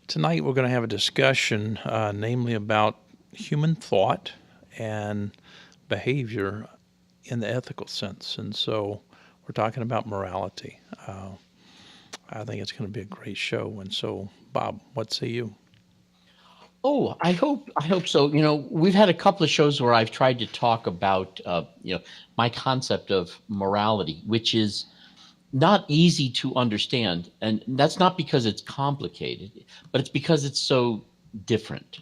Tonight we're going to have a discussion, namely about human thought and behavior in the ethical sense. And so we're talking about morality. I think it's going to be a great show. And so, Bob, what say you? Oh, I hope so. We've had a couple of shows where I've tried to talk about, my concept of morality, which is not easy to understand, and that's not because it's complicated, but it's because it's so different.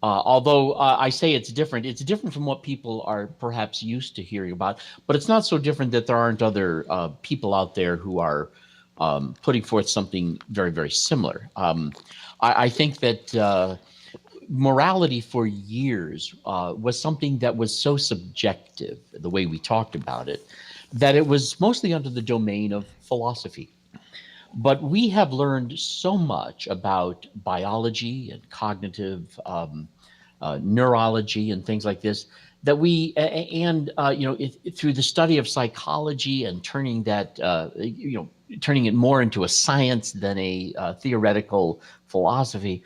Although I say it's different from what people are perhaps used to hearing about, but it's not so different that there aren't other people out there who are putting forth something very, very similar. I think that morality for years was something that was so subjective, the way we talked about it, that it was mostly under the domain of philosophy. But we have learned so much about biology and cognitive neurology and things like this that through the study of psychology and turning it more into a science than a theoretical philosophy,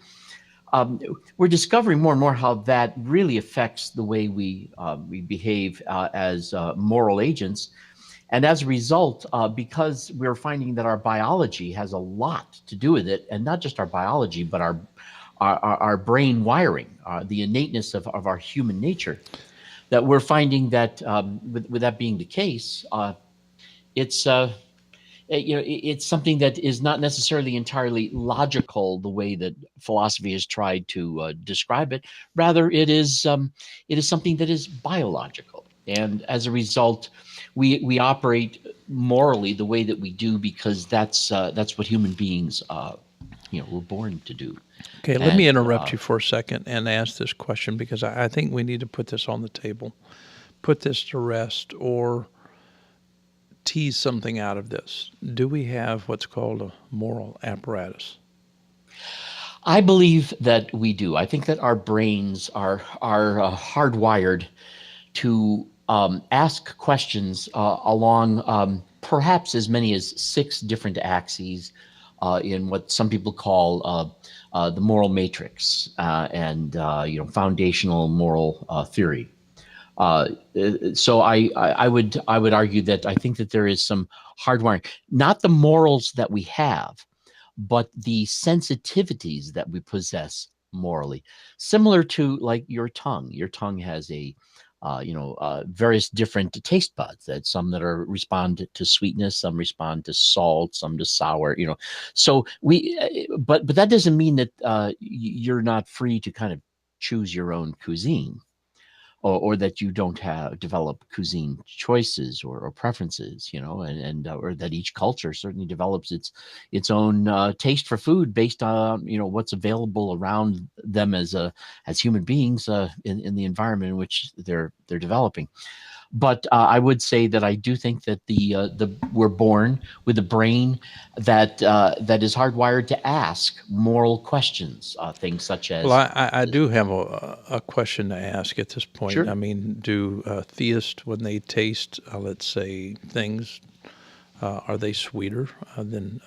we're discovering more and more how that really affects the way we behave as moral agents. And as a result, because we're finding that our biology has a lot to do with it, and not just our biology, but our brain wiring, the innateness of our human nature, that we're finding that with that being the case, it's it's something that is not necessarily entirely logical the way that philosophy has tried to describe it. Rather, it is something that is biological, and as a result, we operate morally the way that we do because that's what human beings were born to do. Okay, let me And interrupt you for a second and ask this question because I think we need to put this on the table, put this to rest, or tease something out of this. Do we have what's called a moral apparatus? I believe that we do. I think that our brains are hardwired to ask questions along perhaps as many as six different axes in what some people call the moral matrix and foundational moral theory. Uh, so I would argue that I think that there is some hardwiring, not the morals that we have, but the sensitivities that we possess morally, similar to like your tongue. Your tongue has a various different taste buds. That some that are respond to sweetness, some respond to salt, some to sour. So but that doesn't mean that you're not free to kind of choose your own cuisine, or that you don't have develop cuisine choices or preferences, and or that each culture certainly develops its own taste for food based on what's available around them as human beings in the environment in which they're developing. But I would say that I do think that the we're born with a brain that is hardwired to ask moral questions, things such Well, as I do have a question to ask at this point. I sure. mean, do theists, when they taste, let's say, things, are they sweeter than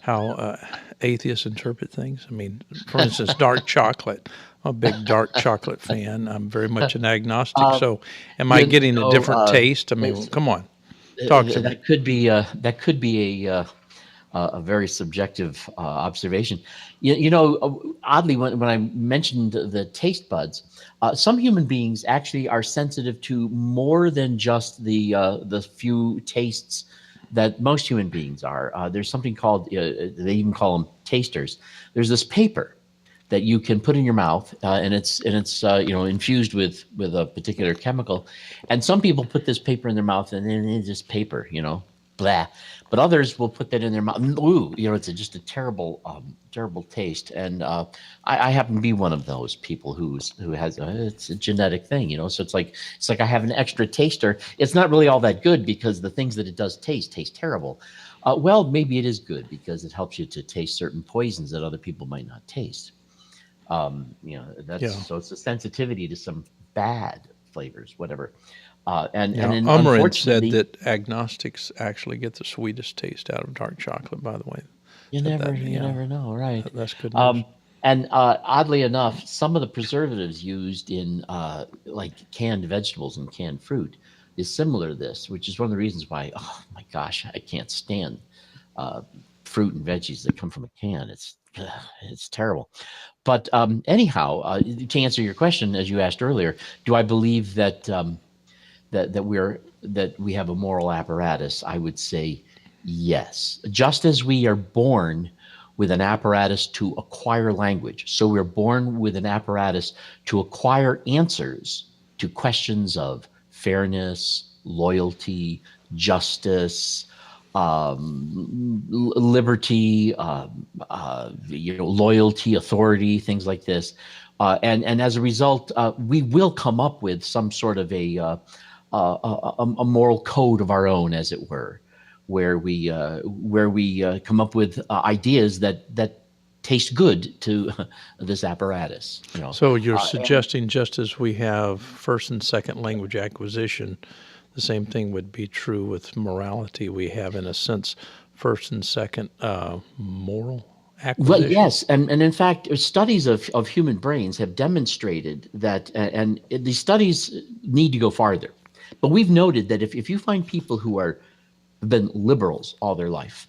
how atheists interpret things? I mean, for instance, dark chocolate. I'm a big dark chocolate fan. I'm very much an agnostic. Uh, So, am I you getting a know, different uh, taste? I mean, it's- come on, talk to me. that could be a very subjective observation. Oddly, when I mentioned the taste buds, some human beings actually are sensitive to more than just the few tastes that most human beings are. There's something called they even call them tasters. There's this paper that you can put in your mouth, and it's infused with a particular chemical, and some people put this paper in their mouth and then it's just paper, blah. But others will put that in their mouth. Ooh, it's just a terrible, terrible taste. And I happen to be one of those people who has it's a genetic thing, So it's like I have an extra taster. It's not really all that good because the things that it does taste terrible. Well, maybe it is good because it helps you to taste certain poisons that other people might not taste. That's Yeah. so it's a sensitivity to some bad flavors, whatever. And Yeah, then Umran said unfortunately, that agnostics actually get the sweetest taste out of dark chocolate, by the way. You Yeah, never know, right? that's good news. Um, and oddly enough, some of the preservatives used in like canned vegetables and canned fruit is similar to this, which is one of the reasons why, oh my gosh, I can't stand uh, fruit and veggies that come from a can. It's terrible. But anyhow, to answer your question, as you asked earlier, do I believe that that we have a moral apparatus? I would say yes. Just as we are born with an apparatus to acquire language, so we're born with an apparatus to acquire answers to questions of fairness, loyalty, justice, liberty, loyalty, authority, things like this. And as a result, we will come up with some sort of a moral code of our own, as it were, where we come up with ideas that taste good to this apparatus. So you're And suggesting just as we have first and second language acquisition, the same thing would be true with morality. We have, in a sense, first and second moral well, acquisition. yes, and in fact, studies of human brains have demonstrated that, and these studies need to go farther. But we've noted that if you find people who have been liberals all their life,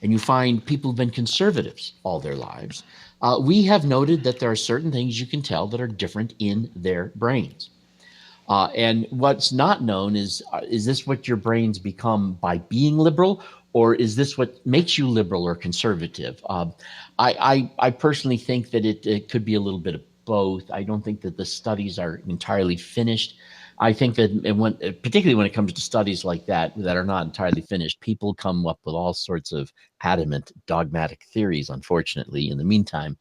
and you find people who've been conservatives all their lives, we have noted that there are certain things you can tell that are different in their brains. And what's not known is this what your brains become by being liberal, or is this what makes you liberal or conservative? I personally think that it could be a little bit of both. I don't think that the studies are entirely finished. I think that particularly when it comes to studies like that are not entirely finished, people come up with all sorts of adamant dogmatic theories. Unfortunately, in the meantime,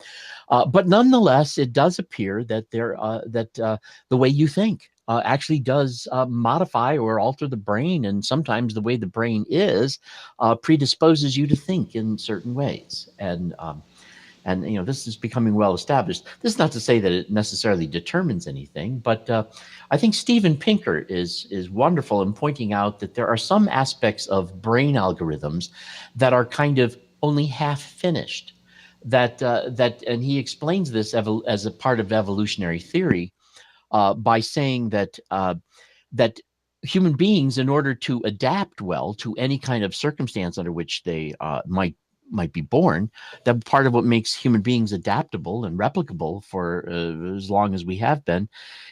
but nonetheless, it does appear that the way you think actually does modify or alter the brain, and sometimes the way the brain is predisposes you to think in certain ways. And this is becoming well established. This is not to say that it necessarily determines anything, but I think Steven Pinker is wonderful in pointing out that there are some aspects of brain algorithms that are kind of only half finished. And he explains this as a part of evolutionary theory by saying that human beings, in order to adapt well to any kind of circumstance under which they might be born, that part of what makes human beings adaptable and replicable for as long as we have been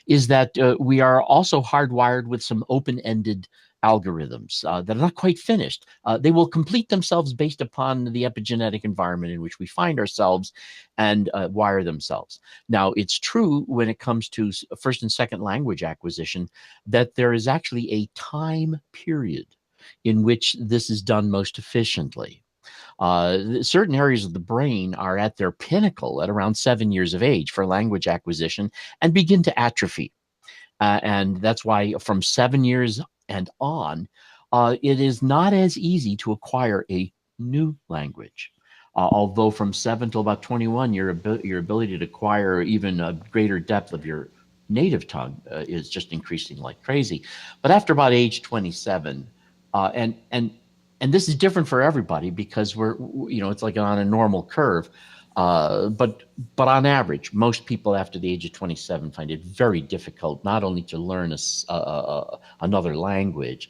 is that we are also hardwired with some open-ended algorithms that are not quite finished. They will complete themselves based upon the epigenetic environment in which we find ourselves and wire themselves. Now, it's true when it comes to first and second language acquisition that there is actually a time period in which this is done most efficiently. Certain areas of the brain are at their pinnacle at around 7 years of age for language acquisition and begin to atrophy. And that's why from 7 years and on, it is not as easy to acquire a new language. Although from 7 till about 21, your ability to acquire even a greater depth of your native tongue is just increasing like crazy. But after about age 27, and this is different for everybody because it's like on a normal curve. But on average, most people after the age of 27 find it very difficult not only to learn another language,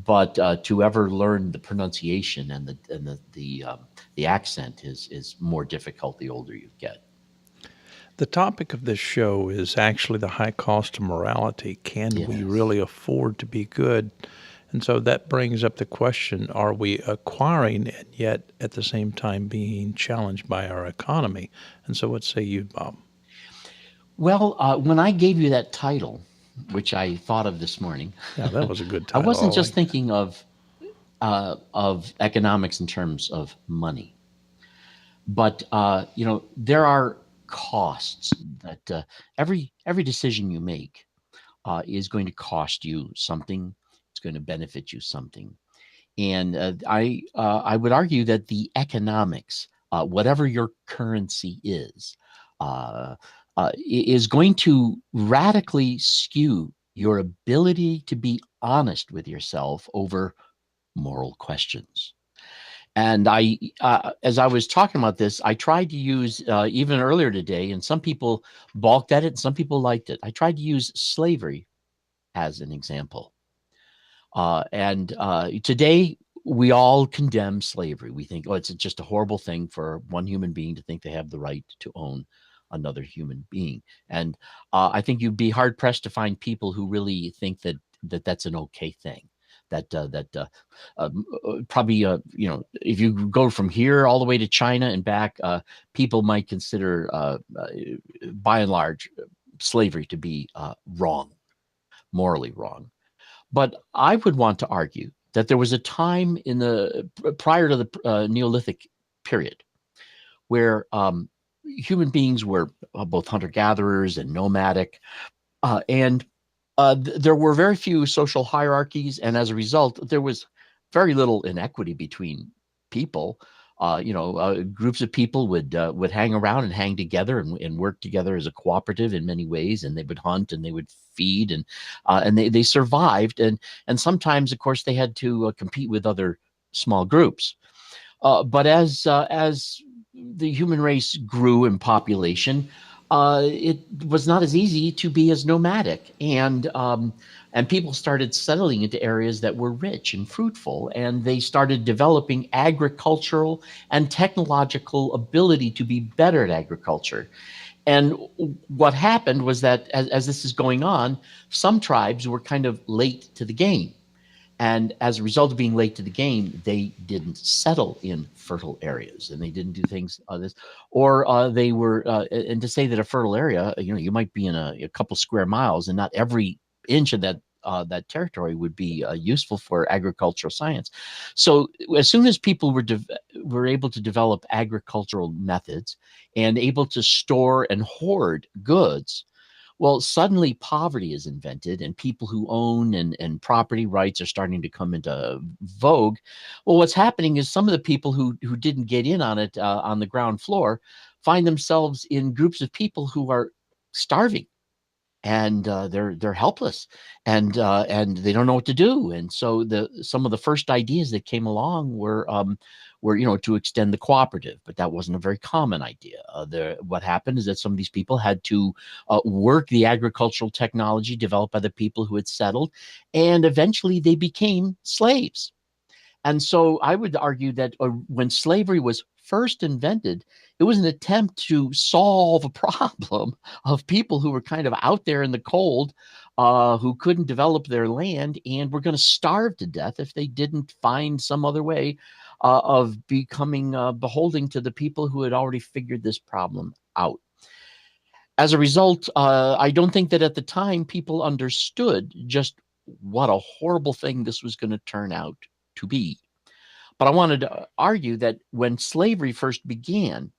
but to ever learn the pronunciation and the accent is more difficult the older you get. The topic of this show is actually the high cost of morality. Can we Yes. really afford to be good? And so that brings up the question, are we acquiring and yet at the same time being challenged by our economy? And so what say you, Bob? Well, when I gave you that title, which I thought of this morning, Yeah, that was a good I title. I wasn't just like that. thinking of economics in terms of money. But there are costs that every decision you make is going to cost you something. It's going to benefit you something, and I would argue that the economics, whatever your currency uh, is going to radically skew your ability to be honest with yourself over moral questions. And as I was talking about this, I tried to use even earlier today, and some people balked at it, and some people liked it. I tried to use slavery as an example. And today, we all condemn slavery. We think, oh, it's just a horrible thing for one human being to think they have the right to own another human being. And I think you'd be hard pressed to find people who really think that that's an okay thing. Probably, if you go from here all the way to China and back, people might consider, by and large, slavery to be wrong, morally wrong. But I would want to argue that there was a time in the prior to the Neolithic period where human beings were both hunter gatherers and nomadic, and there were very few social hierarchies, and as a result, there was very little inequity between people. Groups of people would hang around and hang together and work together as a cooperative in many ways, and they would hunt and they would feed and they survived, and sometimes, of course, they had to compete with other small groups. But as the human race grew in population, it was not as easy to be as nomadic, and people started settling into areas that were rich and fruitful, and they started developing agricultural and technological ability to be better at agriculture. And what happened was that as this is going on, some tribes were kind of late to the game. And as a result of being late to the game, they didn't settle in fertile areas, and they didn't do things this, or they were. And to say that a fertile area, you might be in a couple square miles, and not every inch of that territory would be useful for agricultural science. So as soon as people were able to develop agricultural methods and able to store and hoard goods, well, suddenly poverty is invented, and people who own and property rights are starting to come into vogue. Well, what's happening is some of the people who didn't get in on it on the ground floor find themselves in groups of people who are starving, and they're helpless, and they don't know what to do. And so some of the first ideas that came along were to extend the cooperative, but that wasn't a very common idea. What happened is that some of these people had to work the agricultural technology developed by the people who had settled, and eventually they became slaves. And so I would argue that when slavery was first invented, it was an attempt to solve a problem of people who were kind of out there in the cold, who couldn't develop their land and were going to starve to death if they didn't find some other way of becoming beholden to the people who had already figured this problem out. As a result, I don't think that at the time people understood just what a horrible thing this was going to turn out to be. But I wanted to argue that when slavery first began,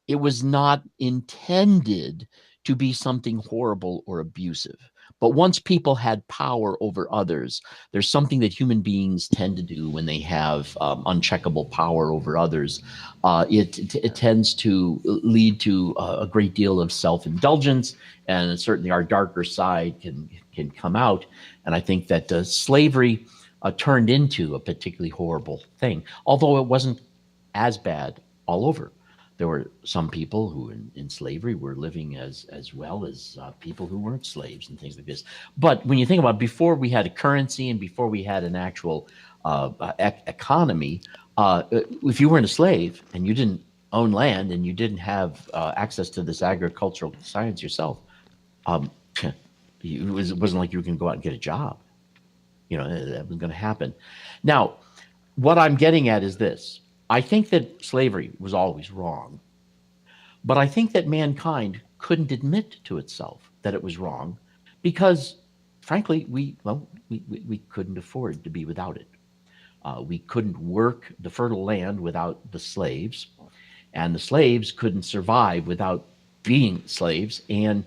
it was not intended to be something horrible or abusive. But once people had power over others, there's something that human beings tend to do when they have uncheckable power over others. It tends to lead to a great deal of self-indulgence, and certainly our darker side can come out. And I think that slavery turned into a particularly horrible thing, although it wasn't as bad all over. There were some people who in slavery were living as well as people who weren't slaves and things like this. But when you think about it, before we had a currency and before we had an actual economy, if you weren't a slave and you didn't own land and you didn't have access to this agricultural science yourself, um, wasn't like you were going to go out and get a job. That was going to happen. Now, what I'm getting at is this. I think that slavery was always wrong, but I think that mankind couldn't admit to itself that it was wrong because, frankly, we couldn't afford to be without it. We couldn't work the fertile land without the slaves, and the slaves couldn't survive without being slaves. And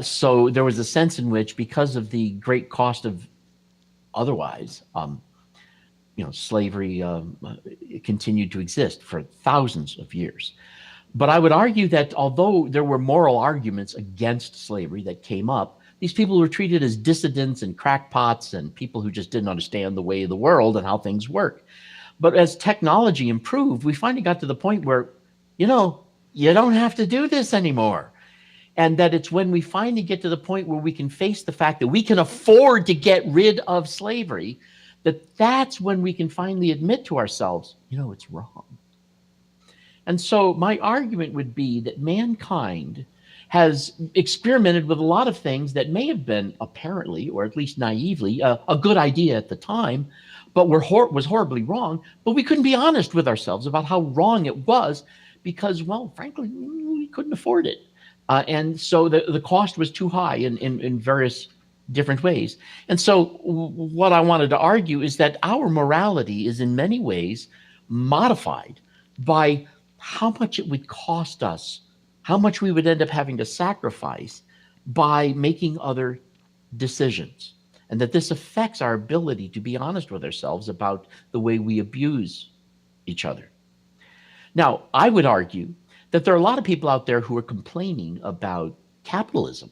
so there was a sense in which, because of the great cost of otherwise, slavery continued to exist for thousands of years. But I would argue that although there were moral arguments against slavery that came up, these people were treated as dissidents and crackpots and people who just didn't understand the way of the world and how things work. But as technology improved, we finally got to the point where, you know, you don't have to do this anymore. And that it's when we finally get to the point where we can face the fact that we can afford to get rid of slavery, that's when we can finally admit to ourselves, it's wrong. And so my argument would be that mankind has experimented with a lot of things that may have been apparently, or at least naively, a good idea at the time, but was horribly wrong. But we couldn't be honest with ourselves about how wrong it was because, well, frankly, we couldn't afford it. And so the cost was too high in various different ways. And so what I wanted to argue is that our morality is in many ways modified by how much it would cost us, how much we would end up having to sacrifice by making other decisions. And that this affects our ability to be honest with ourselves about the way we abuse each other. Now, I would argue that there are a lot of people out there who are complaining about capitalism.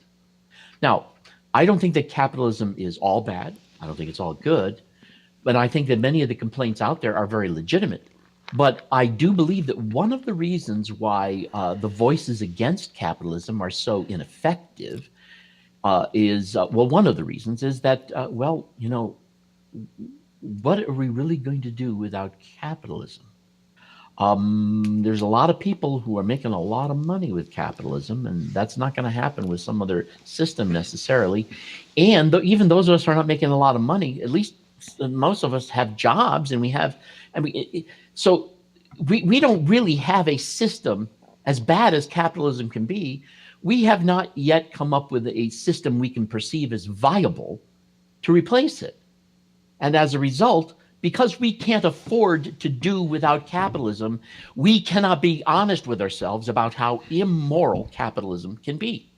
Now, I don't think that capitalism is all bad. I don't think it's all good. But I think that many of the complaints out there are very legitimate. But I do believe that one of the reasons why the voices against capitalism are so ineffective one of the reasons is that, what are we really going to do without capitalism? There's a lot of people who are making a lot of money with capitalism, and that's not going to happen with some other system necessarily. And even those of us who are not making a lot of money, at least most of us have jobs, and we have, so we don't really have a system as bad as capitalism can be. We have not yet come up with a system we can perceive as viable to replace it. And as a result, because we can't afford to do without capitalism, we cannot be honest with ourselves about how immoral capitalism can be.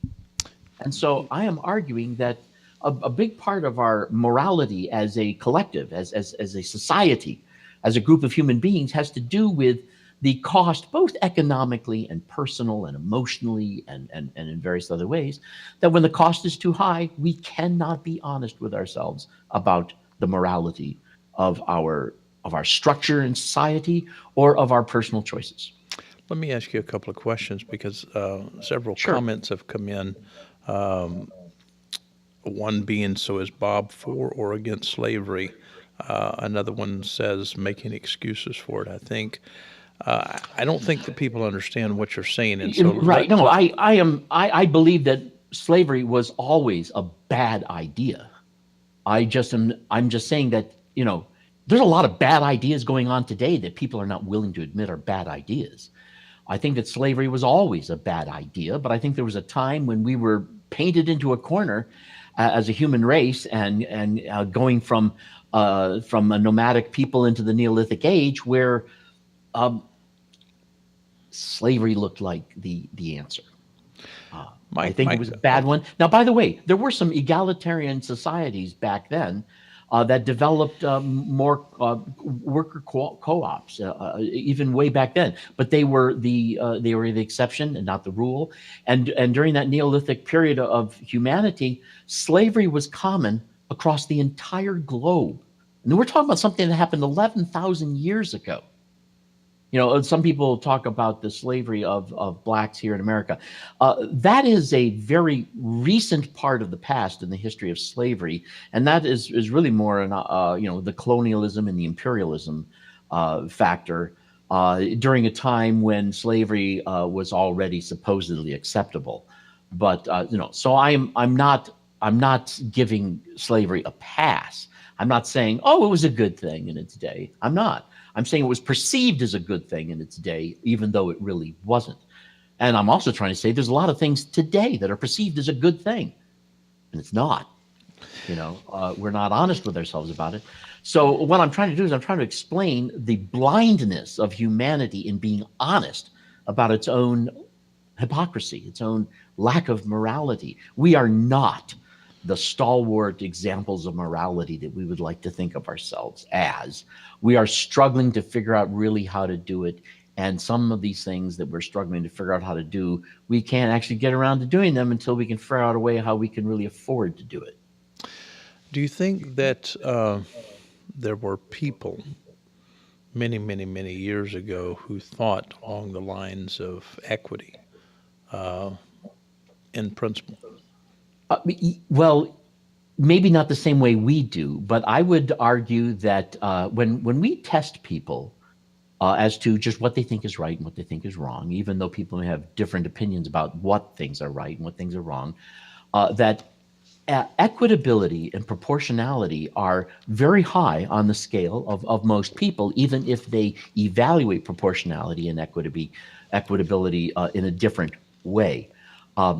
And so I am arguing that a big part of our morality as a collective, as a society, as a group of human beings, has to do with the cost, both economically and personal and emotionally and in various other ways, that when the cost is too high, we cannot be honest with ourselves about the morality of our structure in society or of our personal choices. Let me ask you a couple of questions because several Sure. comments have come in. One being, so is Bob for or against slavery? Another one says making excuses for it. I think I don't think that people understand what you're saying, and so Right. No, I believe that slavery was always a bad idea. I'm just saying that, there's a lot of bad ideas going on today that people are not willing to admit are bad ideas. I think that slavery was always a bad idea, but I think there was a time when we were painted into a corner as a human race, and going from a nomadic people into the Neolithic age, where slavery looked like the answer. I think it was a bad one. Now, by the way, there were some egalitarian societies back then that developed more worker co-ops, even way back then. But they were the exception and not the rule. And during that Neolithic period of humanity, slavery was common across the entire globe. And we're talking about something that happened 11,000 years ago. Some people talk about the slavery of blacks here in America. That is a very recent part of the past in the history of slavery, and that is really more the colonialism and the imperialism factor during a time when slavery was already supposedly acceptable. But so I'm not giving slavery a pass. I'm not saying, oh, it was a good thing in its day. I'm not. I'm saying it was perceived as a good thing in its day, even though it really wasn't. And I'm also trying to say there's a lot of things today that are perceived as a good thing, and it's not. We're not honest with ourselves about it. So what I'm trying to do is I'm trying to explain the blindness of humanity in being honest about its own hypocrisy, its own lack of morality. We are not the stalwart examples of morality that we would like to think of ourselves as. We are struggling to figure out really how to do it. And some of these things that we're struggling to figure out how to do, we can't actually get around to doing them until we can figure out a way how we can really afford to do it. Do you think that there were people, many, many, many years ago who thought along the lines of equity in principle. Well, maybe not the same way we do, but I would argue that when we test people as to just what they think is right and what they think is wrong, even though people may have different opinions about what things are right and what things are wrong, that equitability and proportionality are very high on the scale of most people, even if they evaluate proportionality and equitability in a different way.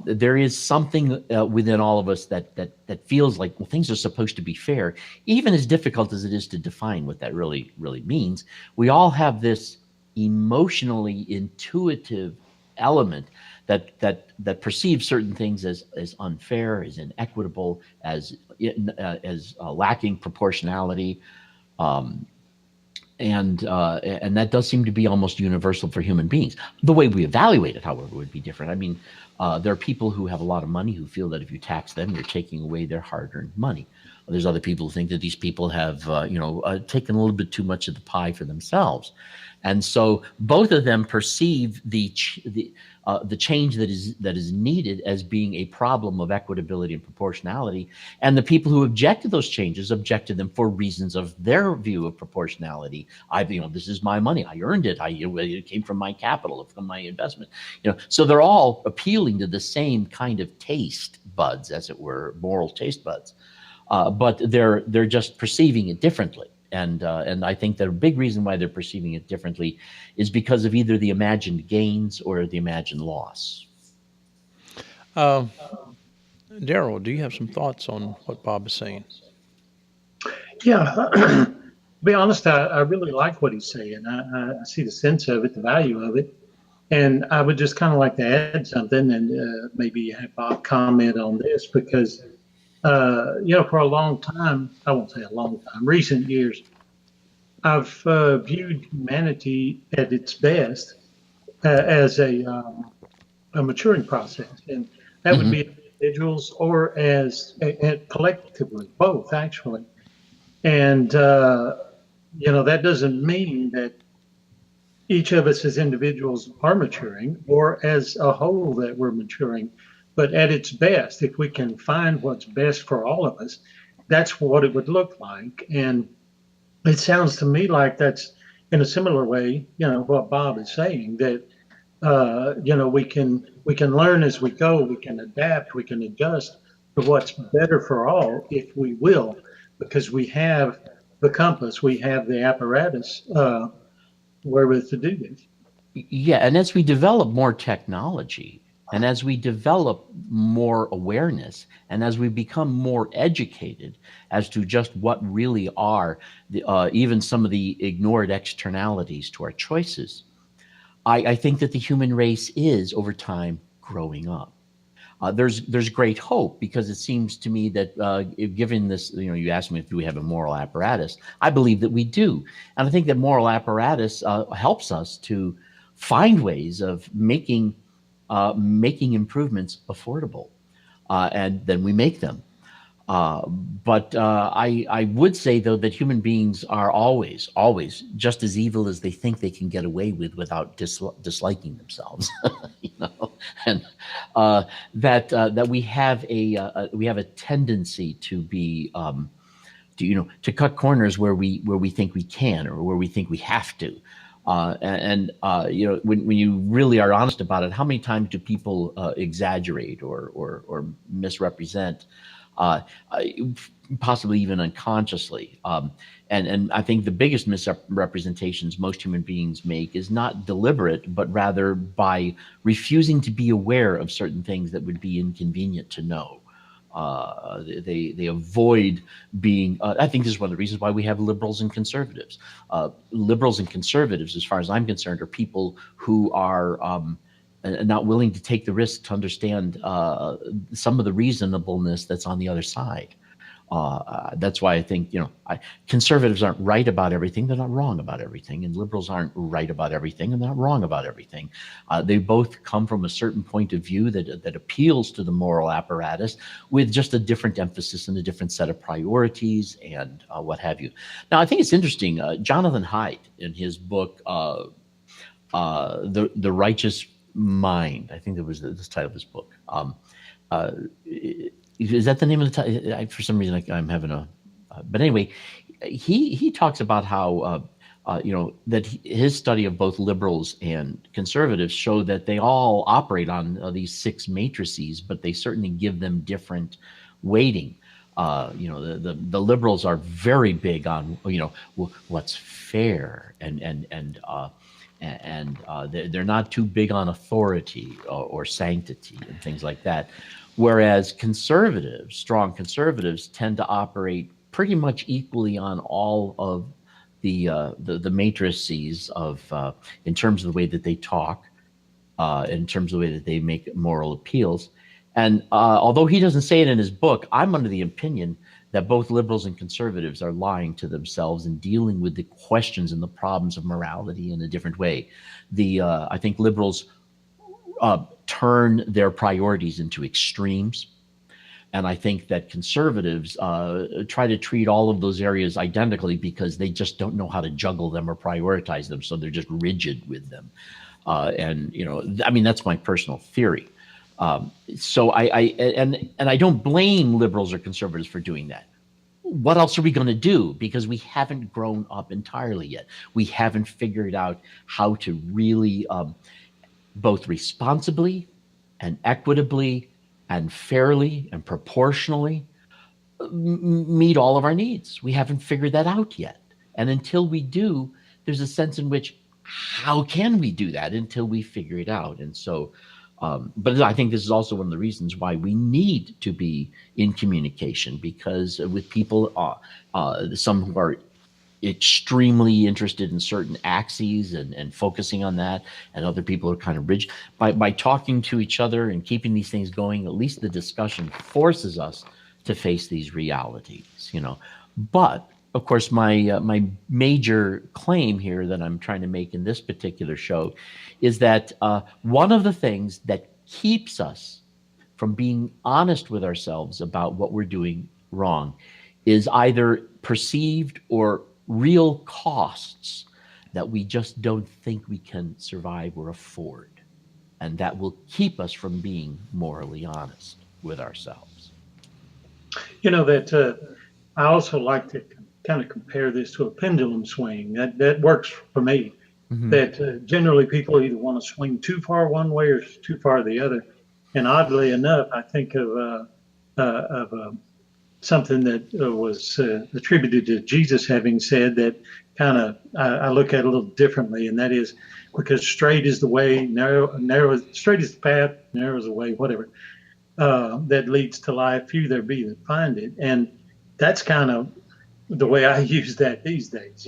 There is something within all of us that feels like, well, things are supposed to be fair, even as difficult as it is to define what that really means. We all have this emotionally intuitive element that perceives certain things as unfair, as inequitable, as lacking proportionality, and that does seem to be almost universal for human beings. The way we evaluate it, however, would be different. I mean, there are people who have a lot of money who feel that if you tax them, you're taking away their hard-earned money. There's other people who think that these people have, taken a little bit too much of the pie for themselves, and so both of them perceive the change that is needed as being a problem of equitability and proportionality. And the people who object to those changes object to them for reasons of their view of proportionality. This is my money. I earned it. It came from my capital, from my investment. So they're all appealing to the same kind of taste buds, as it were, moral taste buds. But they're just perceiving it differently. And I think that a big reason why they're perceiving it differently is because of either the imagined gains or the imagined loss. Daryl, do you have some thoughts on what Bob is saying? Yeah, to be honest, I really like what he's saying. I see the sense of it, the value of it. And I would just kind of like to add something and maybe have Bob comment on this because, for a long time, I won't say a long time, recent years, I've viewed humanity at its best as a maturing process. And that would Mm-hmm. be individuals or as collectively, both actually. And, that doesn't mean that each of us as individuals are maturing or as a whole that we're maturing. But at its best, if we can find what's best for all of us, that's what it would look like. And it sounds to me like that's in a similar way, what Bob is saying, that we can learn as we go, we can adapt, we can adjust to what's better for all if we will, because we have the compass, we have the apparatus wherewith to do this. Yeah, and as we develop more technology, and as we develop more awareness, and as we become more educated as to just what really are even some of the ignored externalities to our choices, I think that the human race is over time growing up. There's great hope because it seems to me that given this, you asked me if do we have a moral apparatus. I believe that we do, and I think that moral apparatus helps us to find ways of making improvements affordable, and then we make them. But I would say though that human beings are always just as evil as they think they can get away with without disliking themselves, you know, and that we have a tendency to be to cut corners where we think we can or where we think we have to. When you really are honest about it, how many times do people exaggerate or misrepresent, uh, possibly even unconsciously? And I think the biggest misrepresentations most human beings make is not deliberate, but rather by refusing to be aware of certain things that would be inconvenient to know. They avoid being. I think this is one of the reasons why we have liberals and conservatives. Liberals and conservatives, as far as I'm concerned, are people who are not willing to take the risk to understand some of the reasonableness that's on the other side. That's why I think, conservatives aren't right about everything. They're not wrong about everything. And liberals aren't right about everything and they're not wrong about everything. They both come from a certain point of view that appeals to the moral apparatus with just a different emphasis and a different set of priorities and what have you. Now, I think it's interesting. Jonathan Haidt, in his book, the Righteous Mind, I think that was the title of his book. Uh, is that the name of the title? For some reason, I'm having a. But anyway, he talks about how his study of both liberals and conservatives show that they all operate on these six matrices, but they certainly give them different weighting. The liberals are very big on what's fair and they're not too big on authority or sanctity and things like that. Whereas conservatives, strong conservatives, tend to operate pretty much equally on all of the matrices of in terms of the way that they talk, in terms of the way that they make moral appeals. And although he doesn't say it in his book, I'm under the opinion that both liberals and conservatives are lying to themselves and dealing with the questions and the problems of morality in a different way. I think liberals turn their priorities into extremes. And I think that conservatives try to treat all of those areas identically because they just don't know how to juggle them or prioritize them. So they're just rigid with them. That's my personal theory. So I don't blame liberals or conservatives for doing that. What else are we going to do? Because we haven't grown up entirely yet. We haven't figured out how to really both responsibly and equitably and fairly and proportionally meet all of our needs. We haven't figured that out yet. And until we do, there's a sense in which, how can we do that until we figure it out? And so, but I think this is also one of the reasons why we need to be in communication, because with people, some who are extremely interested in certain axes and focusing on that, and other people are kind of rigid. By talking to each other and keeping these things going, at least the discussion forces us to face these realities, But of course, my major claim here that I'm trying to make in this particular show is that one of the things that keeps us from being honest with ourselves about what we're doing wrong is either perceived or real costs that we just don't think we can survive or afford. And that will keep us from being morally honest with ourselves. That I also like to kind of compare this to a pendulum swing. That works for me. Mm-hmm. That generally people either want to swing too far one way or too far the other. And oddly enough, I think of something that was attributed to Jesus having said that kind of I look at it a little differently, and that is because straight is the way, straight is the path, narrow is the way, whatever, that leads to life. Few there be that find it. And that's kind of the way I use that these days.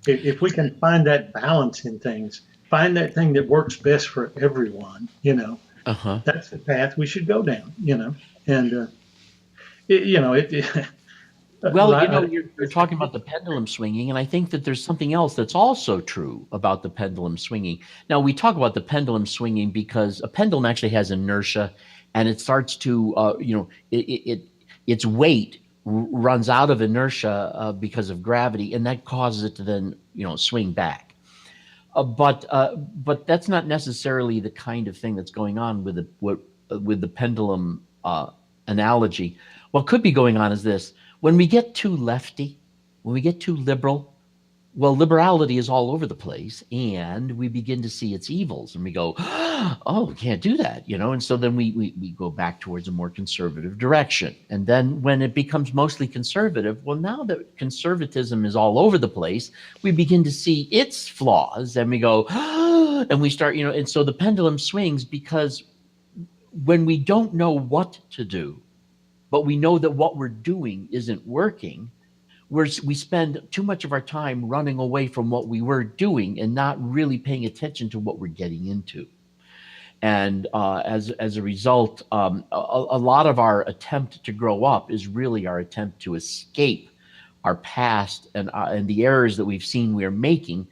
If we can find that balance in things, find that thing that works best for everyone, that's the path we should go down, and well, you're talking about the pendulum swinging, and I think that there's something else that's also true about the pendulum swinging. Now, we talk about the pendulum swinging because a pendulum actually has inertia, and it starts to, its weight runs out of inertia because of gravity, and that causes it to then, swing back. But that's not necessarily the kind of thing that's going on with the pendulum analogy. What could be going on is this: when we get too lefty, when we get too liberal, well, liberality is all over the place, and we begin to see its evils, and we go, oh, we can't do that, and so then we go back towards a more conservative direction. And then when it becomes mostly conservative, well, now that conservatism is all over the place, we begin to see its flaws, and we go, and we start, and so the pendulum swings, because when we don't know what to do, but we know that what we're doing isn't working, we spend too much of our time running away from what we were doing and not really paying attention to what we're getting into. And as a result, a lot of our attempt to grow up is really our attempt to escape our past and the errors that we've seen we are making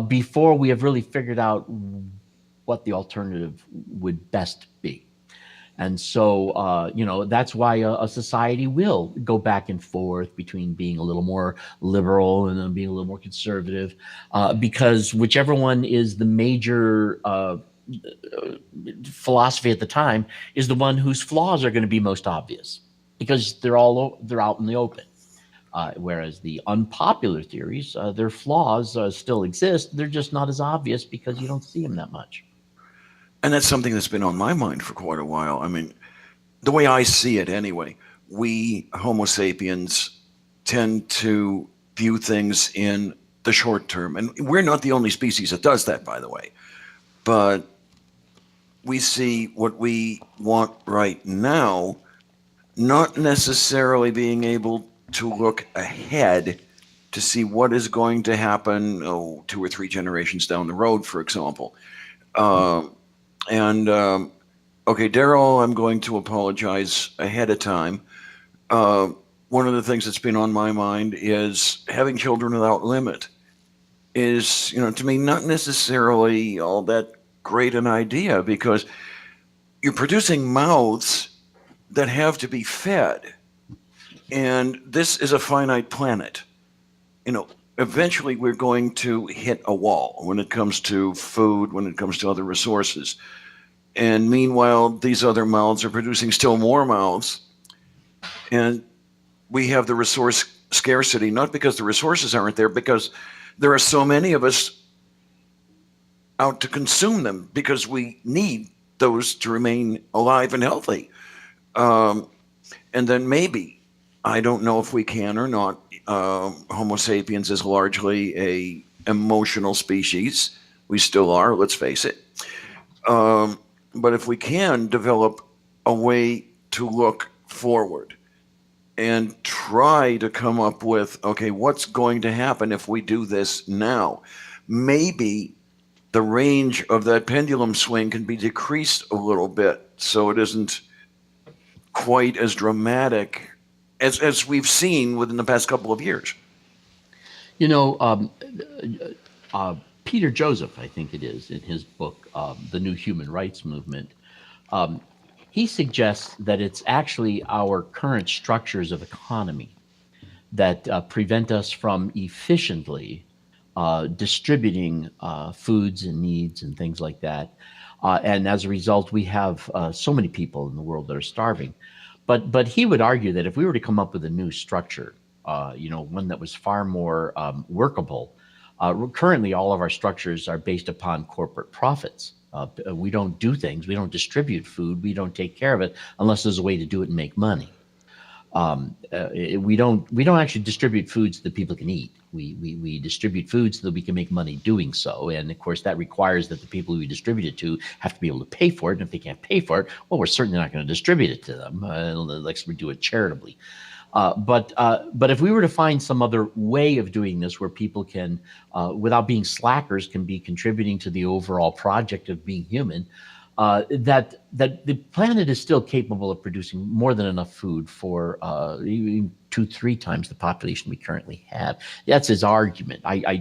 before we have really figured out what the alternative would best be. And so, that's why a society will go back and forth between being a little more liberal and then being a little more conservative, because whichever one is the major philosophy at the time is the one whose flaws are going to be most obvious because they're out in the open. Whereas the unpopular theories, their flaws still exist. They're just not as obvious because you don't see them that much. And that's something that's been on my mind for quite a while. I mean, the way I see it anyway, we Homo sapiens tend to view things in the short term. And we're not the only species that does that, by the way. But we see what we want right now, not necessarily being able to look ahead to see what is going to happen, 2 or 3 generations down the road, for example. And Okay, Daryl, I'm going to apologize ahead of time. Uh, One of the things that's been on my mind is having children without limit is, to me, not necessarily all that great an idea because you're producing mouths that have to be fed. And this is a finite planet. Eventually we're going to hit a wall when it comes to food, when it comes to other resources. And meanwhile, these other mouths are producing still more mouths. And we have the resource scarcity, not because the resources aren't there, because there are so many of us out to consume them because we need those to remain alive and healthy. Um, and then maybe, I don't know if we can or not, Homo sapiens is largely a emotional species. We still are, let's face it. Um, but if we can develop a way to look forward and try to come up with, okay, what's going to happen if we do this now? Maybe the range of that pendulum swing can be decreased a little bit so it isn't quite as dramatic as we've seen within the past couple of years. You know, Peter Joseph, I think it is, in his book, The New Human Rights Movement, um, he suggests that it's actually our current structures of economy that prevent us from efficiently distributing foods and needs and things like that. And as a result, we have so many people in the world that are starving. But he would argue that if we were to come up with a new structure, one that was far more workable. Currently, all of our structures are based upon corporate profits. We don't do things. We don't distribute food. We don't take care of it unless there's a way to do it and make money. We don't actually distribute foods that people can eat. We distribute food so that we can make money doing so. And of course, that requires that the people we distribute it to have to be able to pay for it. And if they can't pay for it, well, we're certainly not going to distribute it to them unless we do it charitably. But if we were to find some other way of doing this where people can, without being slackers, can be contributing to the overall project of being human, that the planet is still capable of producing more than enough food for even 2-3 times the population we currently have. That's his argument. I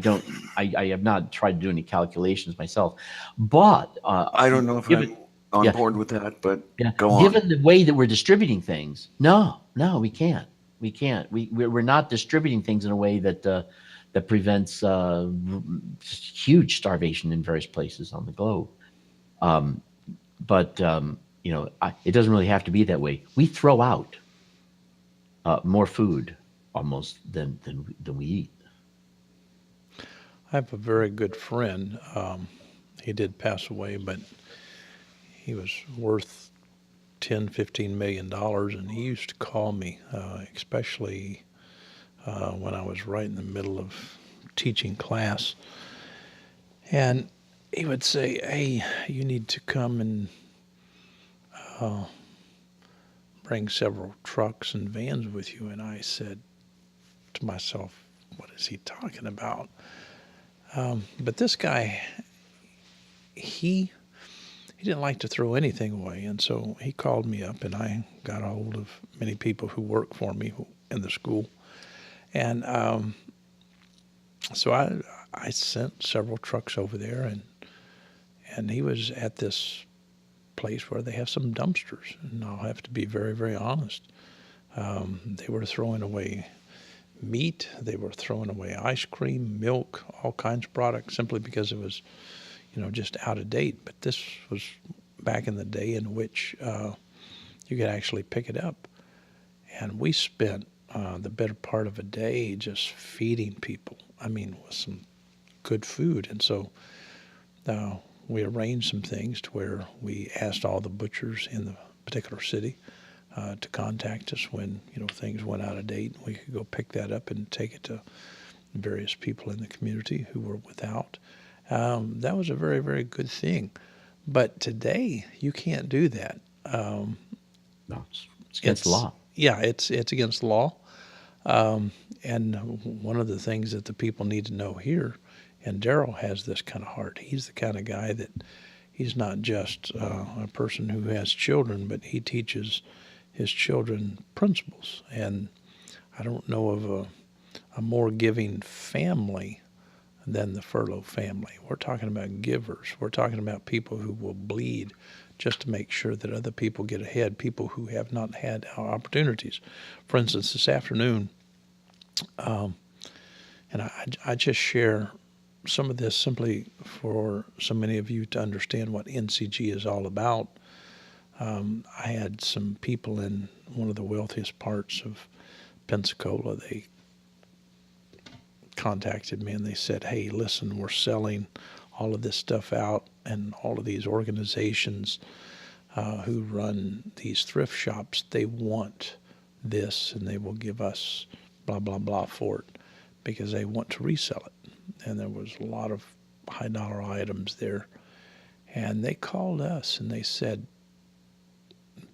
have not tried to do any calculations myself, but I don't know if given I'm on yeah, board with that, but yeah, go on. given the way that we're distributing things, no, we can't. We can't. We're not distributing things in a way that prevents huge starvation in various places on the globe. Um, but it doesn't really have to be that way. We throw out more food almost than we eat. I have a very good friend. He did pass away, but he was worth 10, $15 million, and he used to call me, especially when I was right in the middle of teaching class, and he would say, "Hey, you need to come and uh, bring several trucks and vans with you." And I said to myself, "What is he talking about?" But this guy, he he didn't like to throw anything away. And so he called me up, and I got a hold of many people who work for me in the school. And so I sent several trucks over there, and he was at this place where they have some dumpsters. And I'll have to be very, very honest. They were throwing away meat, they were throwing away ice cream, milk, all kinds of products simply because it was, just out of date. But this was back in the day in which you could actually pick it up. And we spent the better part of a day just feeding people. I mean, with some good food. And so we arranged some things to where we asked all the butchers in the particular city to contact us when things went out of date. We could go pick that up and take it to various people in the community who were without. That was a very, very good thing. But today you can't do that. No, it's against the law. Yeah, it's against the law. And one of the things that the people need to know here, and Daryl has this kind of heart. He's the kind of guy that he's not just a person who has children, but he teaches his children principles. And I don't know of a more giving family than the Furlough family. We're talking about givers. We're talking about people who will bleed just to make sure that other people get ahead, people who have not had our opportunities. For instance, this afternoon, and I just share some of this simply for so many of you to understand what NCG is all about. I had some people in one of the wealthiest parts of Pensacola. They contacted me and they said, "Hey, listen, we're selling all of this stuff out, and all of these organizations who run these thrift shops, they want this, and they will give us blah, blah, blah for it because they want to resell it." And there was a lot of high dollar items there. And they called us and they said,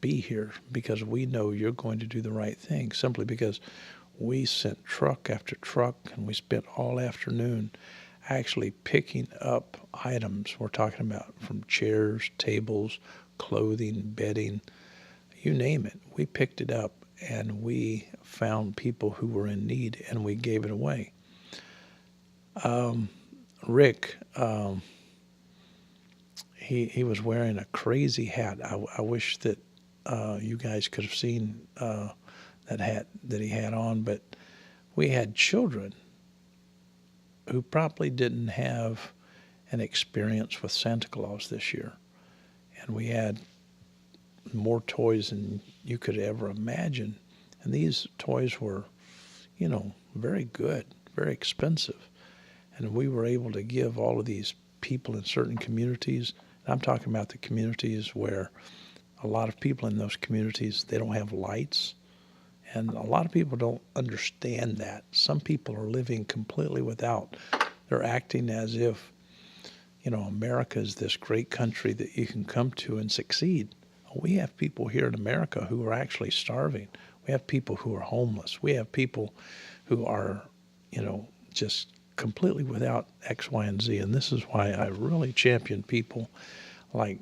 "Be here because we know you're going to do the right thing," simply because we sent truck after truck and we spent all afternoon actually picking up items. We're talking about from chairs, tables, clothing, bedding, you name it. We picked it up and we found people who were in need and we gave it away. Rick, he was wearing a crazy hat. I wish that you guys could have seen that hat that he had on, but we had children who probably didn't have an experience with Santa Claus this year. And we had more toys than you could ever imagine. And these toys were, very good, very expensive. And we were able to give all of these people in certain communities, and I'm talking about the communities where a lot of people in those communities, they don't have lights. And a lot of people don't understand that. Some people are living completely without. They're acting as if, America is this great country that you can come to and succeed. We have people here in America who are actually starving. We have people who are homeless. We have people who are, just completely without X, Y, and Z. And this is why I really champion people like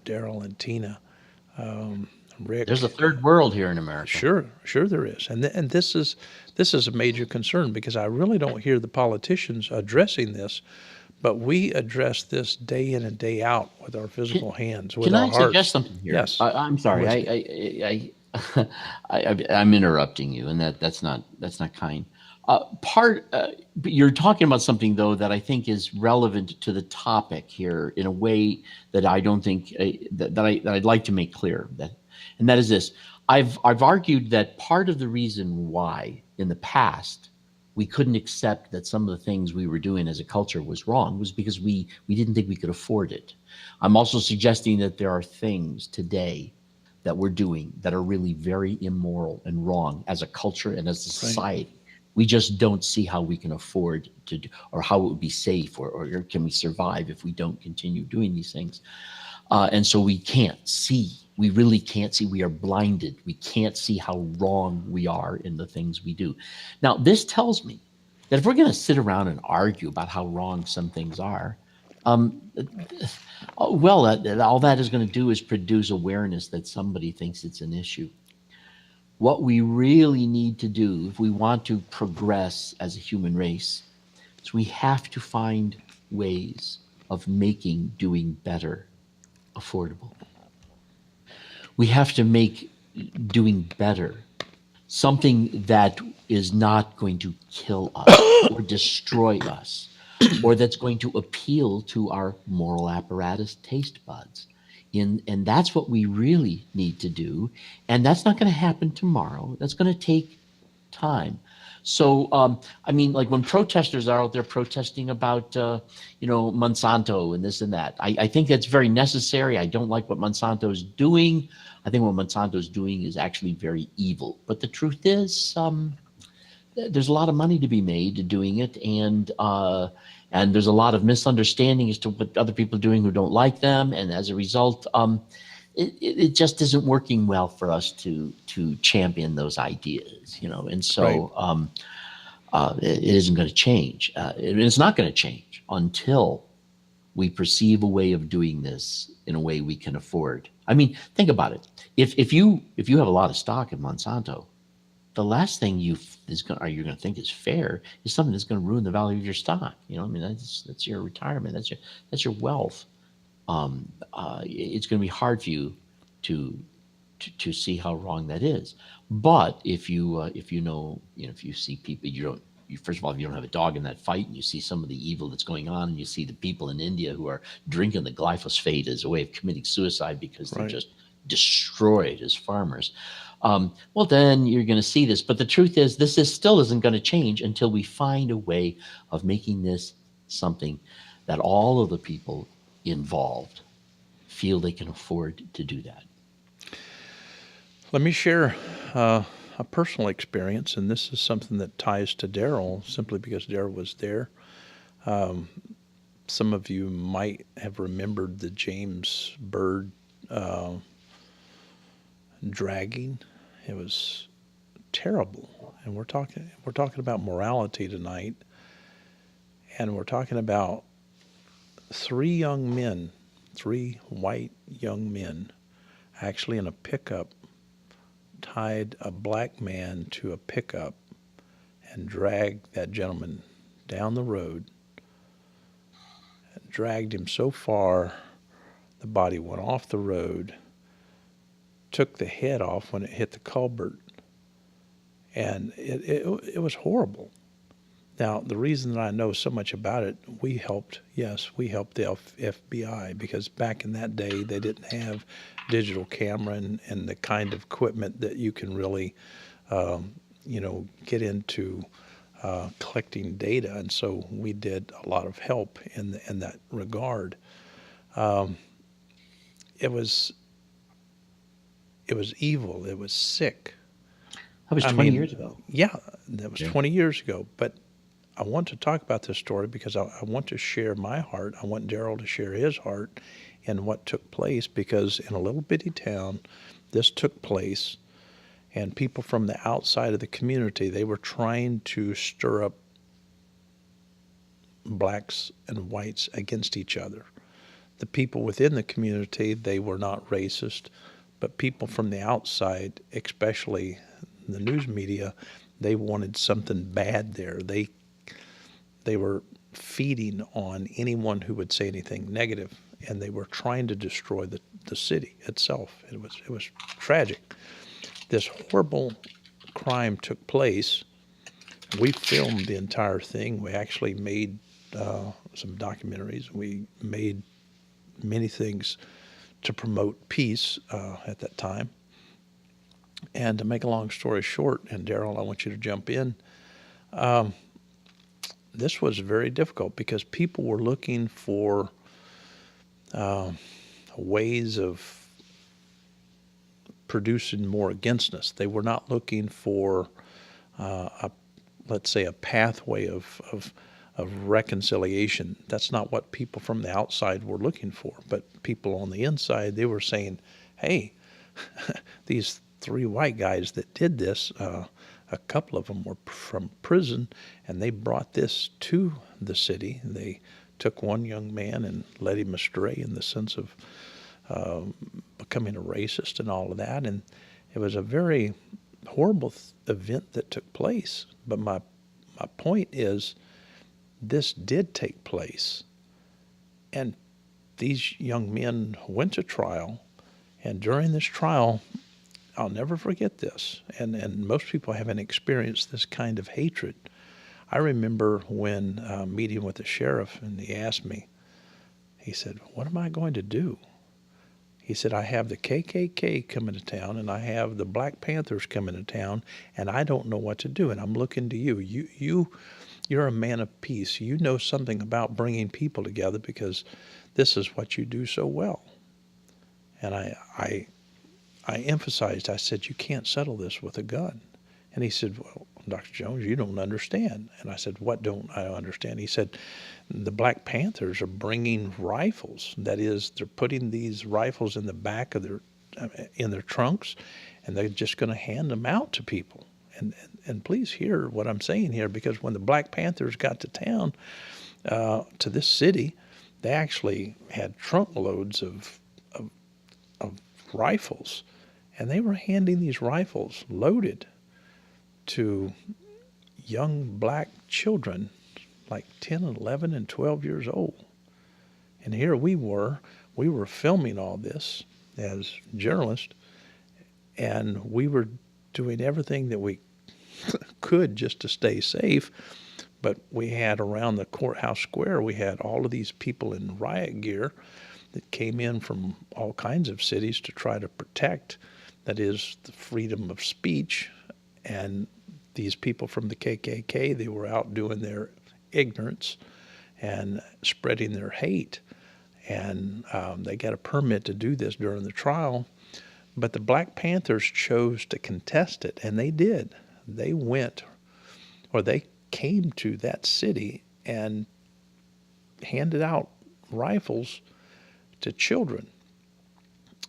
Daryl and Tina, Rick. There's a third world here in America. Sure there is. And this is a major concern because I really don't hear the politicians addressing this, but we address this day in and day out with our physical hands, with Can our I hearts. suggest something here? Yes. I'm sorry. I'm interrupting you, and that's not kind. But you're talking about something though that I think is relevant to the topic here in a way that I don't think that I'd like to make clear and that is this. I've argued that part of the reason why in the past we couldn't accept that some of the things we were doing as a culture was wrong was because we didn't think we could afford it. I'm also suggesting that there are things today that we're doing that are really very immoral and wrong as a culture and as a society. Right. We just don't see how we can afford to do, or how it would be safe, or can we survive if we don't continue doing these things. And so we can't see. We really can't see. We are blinded. We can't see how wrong we are in the things we do. Now, this tells me that if we're going to sit around and argue about how wrong some things are, Well, all that is going to do is produce awareness that somebody thinks it's an issue. What we really need to do if we want to progress as a human race is we have to find ways of making doing better affordable. We have to make doing better something that is not going to kill us or destroy us, or that's going to appeal to our moral apparatus taste buds. And that's what we really need to do. And that's not going to happen tomorrow. That's going to take time. So, I mean, like when protesters are out there protesting about, Monsanto and this and that, I think that's very necessary. I don't like what Monsanto is doing. I think what Monsanto is doing is actually very evil. But the truth is, there's a lot of money to be made doing it, and there's a lot of misunderstanding as to what other people are doing who don't like them, and as a result, it just isn't working well for us to champion those ideas, and so it isn't going to change. It's not going to change until we perceive a way of doing this in a way we can afford. I mean, think about it. If you have a lot of stock in Monsanto, the last thing you're going to think is fair is something that's going to ruin the value of your stock. I mean, that's your retirement. That's your wealth. It's going to be hard for you to see how wrong that is. But if you see people, first of all, if you don't have a dog in that fight, and you see some of the evil that's going on, and you see the people in India who are drinking the glyphosate as a way of committing suicide because they're just destroyed as farmers. Well, then you're going to see this. But the truth is, still isn't going to change until we find a way of making this something that all of the people involved feel they can afford to do that. Let me share a personal experience, and this is something that ties to Daryl simply because Daryl was there. Some of you might have remembered the James Byrd dragging. It was terrible, and we're talking about morality tonight, and we're talking about three white young men, actually in a pickup, tied a black man to a pickup and dragged that gentleman down the road, and dragged him so far the body went off the road, took the head off when it hit the culvert, and it was horrible. Now, the reason that I know so much about it, we helped the FBI, because back in that day, they didn't have digital camera and the kind of equipment that you can really, get into collecting data. And so we did a lot of help in that regard. It was evil. It was sick. That was 20 years ago. Yeah, that was 20 years ago. But I want to talk about this story because I want to share my heart. I want Daryl to share his heart in what took place, because in a little bitty town, this took place, and people from the outside of the community, they were trying to stir up blacks and whites against each other. The people within the community, they were not racist, but people from the outside, especially the news media, they wanted something bad there. They were feeding on anyone who would say anything negative, and they were trying to destroy the city itself. It was tragic. This horrible crime took place. We filmed the entire thing. We actually made some documentaries. We made many things to promote peace at that time. And to make a long story short, and Daryl, I want you to jump in, this was very difficult because people were looking for ways of producing more against us. They were not looking for, let's say, a pathway of reconciliation. That's not what people from the outside were looking for. But people on the inside, they were saying, hey, these three white guys that did this, a couple of them were from prison, and they brought this to the city. They took one young man and led him astray in the sense of becoming a racist and all of that. And it was a very horrible event that took place. But my point is, this did take place. And these young men went to trial. And during this trial, I'll never forget this. And most people haven't experienced this kind of hatred. I remember when meeting with the sheriff, and he asked me, he said, "What am I going to do?" He said, "I have the KKK coming to town, and I have the Black Panthers coming to town, and I don't know what to do. And I'm looking to you. You're a man of peace. You know something about bringing people together because this is what you do so well." And I emphasized, I said, "You can't settle this with a gun." And he said, "Well, Dr. Jones, you don't understand." And I said, "What don't I understand?" He said, "The Black Panthers are bringing rifles. That is, they're putting these rifles in the back of in their trunks, and they're just going to hand them out to people." And please hear what I'm saying here, because when the Black Panthers got to town, to this city, they actually had trunk loads of rifles, and they were handing these rifles loaded to young black children like 10, 11, and 12 years old. And here we were filming all this as journalists, and we were doing everything that we could just to stay safe. But we had around the courthouse square, we had all of these people in riot gear that came in from all kinds of cities to try to protect, that is, the freedom of speech. And these people from the KKK, they were out doing their ignorance and spreading their hate. And they got a permit to do this during the trial. But the Black Panthers chose to contest it, and they did. They came to that city and handed out rifles to children.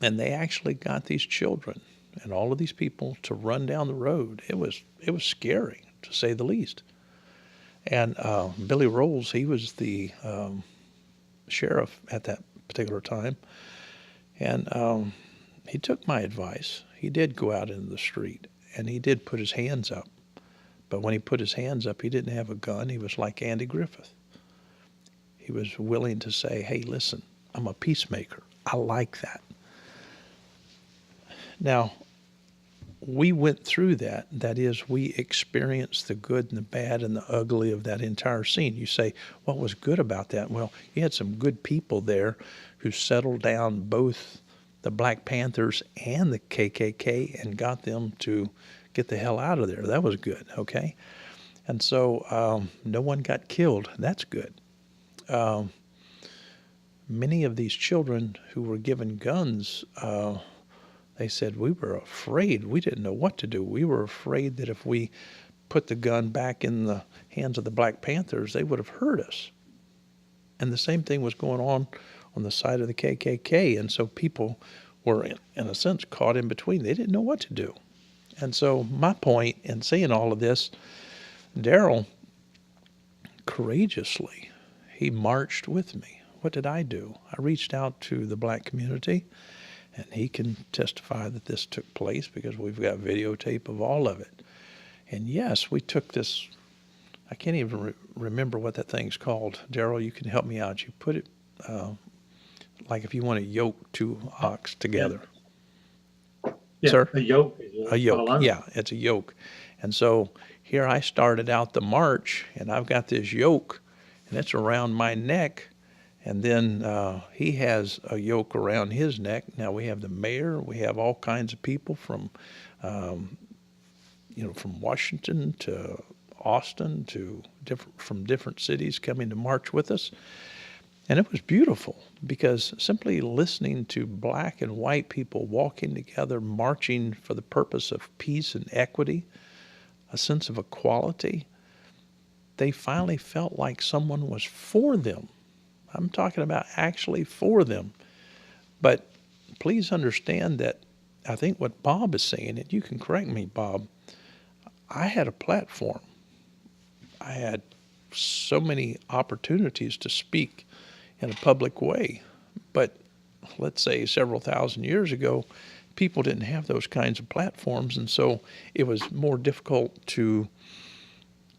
And they actually got these children and all of these people to run down the road. It was scary, to say the least. And Billy Rolls, he was the sheriff at that particular time, and he took my advice. He did go out into the street, and he did put his hands up. But when he put his hands up, he didn't have a gun. He was like Andy Griffith. He was willing to say, "Hey, listen, I'm a peacemaker. I like that." Now, we went through that. That is, we experienced the good and the bad and the ugly of that entire scene. You say, what was good about that? Well, you had some good people there who settled down both the Black Panthers and the KKK and got them to get the hell out of there. That was good, okay? And so no one got killed. That's good. Many of these children who were given guns, they said, "We were afraid. We didn't know what to do. We were afraid that if we put the gun back in the hands of the Black Panthers, they would have hurt us." And the same thing was going on the side of the KKK. And so people were, in a sense, caught in between. They didn't know what to do. And so my point in saying all of this, Daryl, courageously, he marched with me. What did I do? I reached out to the black community, and he can testify that this took place because we've got videotape of all of it. And yes, we took this, I can't even remember what that thing's called. Daryl, you can help me out. You put it, like if you want to yoke two ox together. Yeah, Sir? a yoke. A yoke, yeah, it's a yoke. And so here I started out the march, and I've got this yoke, and it's around my neck. And then he has a yoke around his neck. Now we have the mayor. We have all kinds of people from, from Washington to Austin to from different cities coming to march with us. And it was beautiful because simply listening to black and white people walking together, marching for the purpose of peace and equity, a sense of equality, they finally felt like someone was for them. I'm talking about actually for them. But please understand that I think what Bob is saying, and you can correct me, Bob, I had a platform. I had so many opportunities to speak in a public way. But let's say several thousand years ago, people didn't have those kinds of platforms. And so it was more difficult to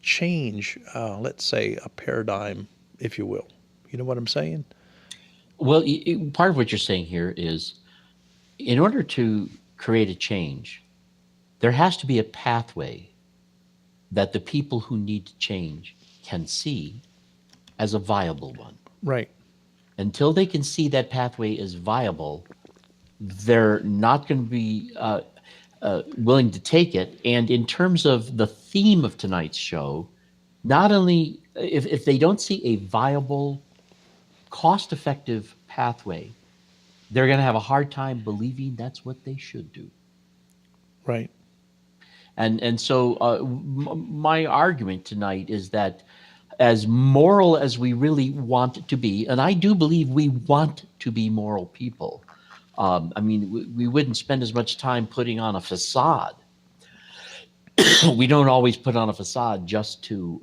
change, let's say, a paradigm, if you will. You know what I'm saying? Well, part of what you're saying here is, in order to create a change, there has to be a pathway that the people who need to change can see as a viable one. Right. Until they can see that pathway as viable, they're not going to be willing to take it. And in terms of the theme of tonight's show, not only if they don't see a viable, cost effective pathway, they're going to have a hard time believing that's what they should do. Right. And so my argument tonight is that, as moral as we really want to be, and I do believe we want to be moral people. I mean, we wouldn't spend as much time putting on a facade. We don't always put on a facade just to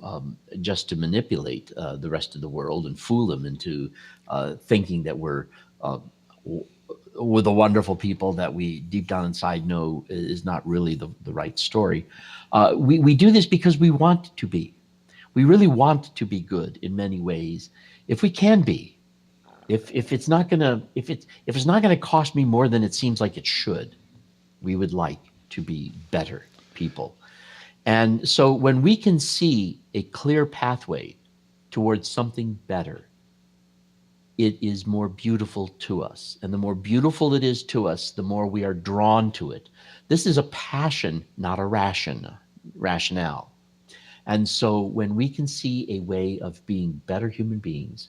manipulate the rest of the world and fool them into thinking that we're the wonderful people that we deep down inside know is not really the right story. We do this because we want to be. We really want to be good in many ways. If we can be, if it's not gonna cost me more than it seems like it should, we would like to be better people. And so when we can see a clear pathway towards something better, it is more beautiful to us. And the more beautiful it is to us, the more we are drawn to it. This is a passion, not a rationale. And so when we can see a way of being better human beings,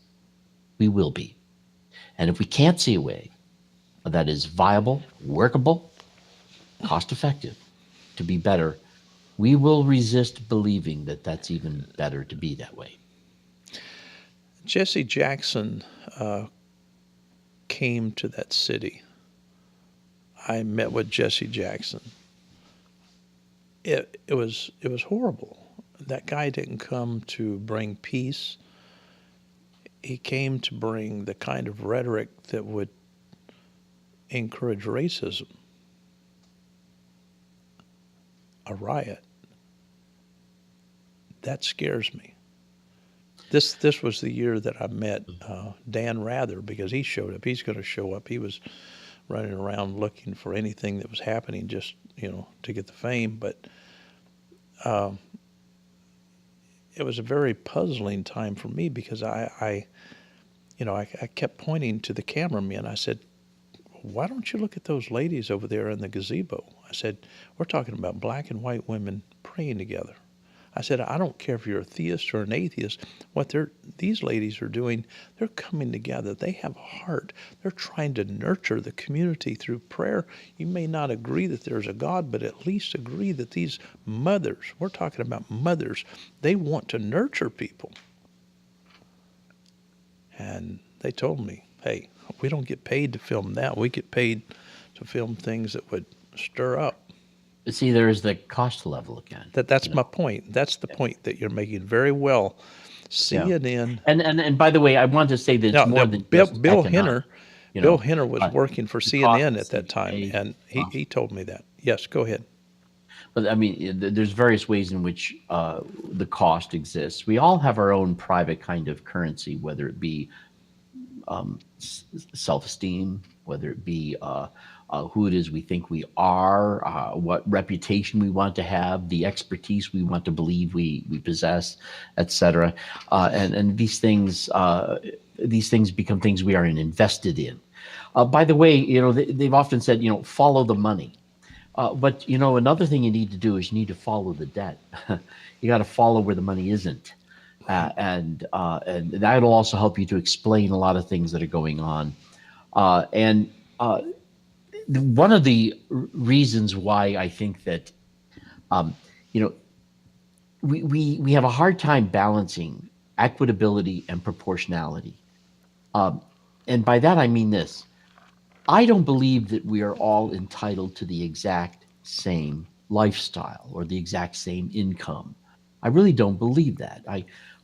we will be. And if we can't see a way that is viable, workable, cost effective to be better, we will resist believing that that's even better to be that way. Jesse Jackson came to that city. I met with Jesse Jackson. It was horrible. That guy didn't come to bring peace. He came to bring the kind of rhetoric that would encourage racism, a riot. That scares me. This was the year that I met Dan Rather, because he showed up. He's going to show up. He was running around looking for anything that was happening, just to get the fame. But it was a very puzzling time for me, because I kept pointing to the cameraman. I said, "Why don't you look at those ladies over there in the gazebo?" I said, "We're talking about black and white women praying together." I said, "I don't care if you're a theist or an atheist. What these ladies are doing, they're coming together. They have a heart. They're trying to nurture the community through prayer. You may not agree that there's a God, but at least agree that these mothers, we're talking about mothers, they want to nurture people." And they told me, "Hey, we don't get paid to film that. We get paid to film things that would stir up." See, there is the cost level again. That's my point. That's the point that you're making very well. CNN. And by the way, I want to say that it's more than Bill just Henner. Bill Henner was but working for the CNN cost at that time, today, and he told me that. Yes, go ahead. But I mean, there's various ways in which the cost exists. We all have our own private kind of currency, whether it be self-esteem, whether it be who it is we think we are, what reputation we want to have, the expertise we want to believe we possess, etc. And these things become things we are invested in. By the way, they've often said, follow the money. But another thing you need to do is you need to follow the debt. You got to follow where the money isn't. And that'll also help you to explain a lot of things that are going on. One of the reasons why I think that, we have a hard time balancing equitability and proportionality. And by that, I mean this. I don't believe that we are all entitled to the exact same lifestyle or the exact same income. I really don't believe that.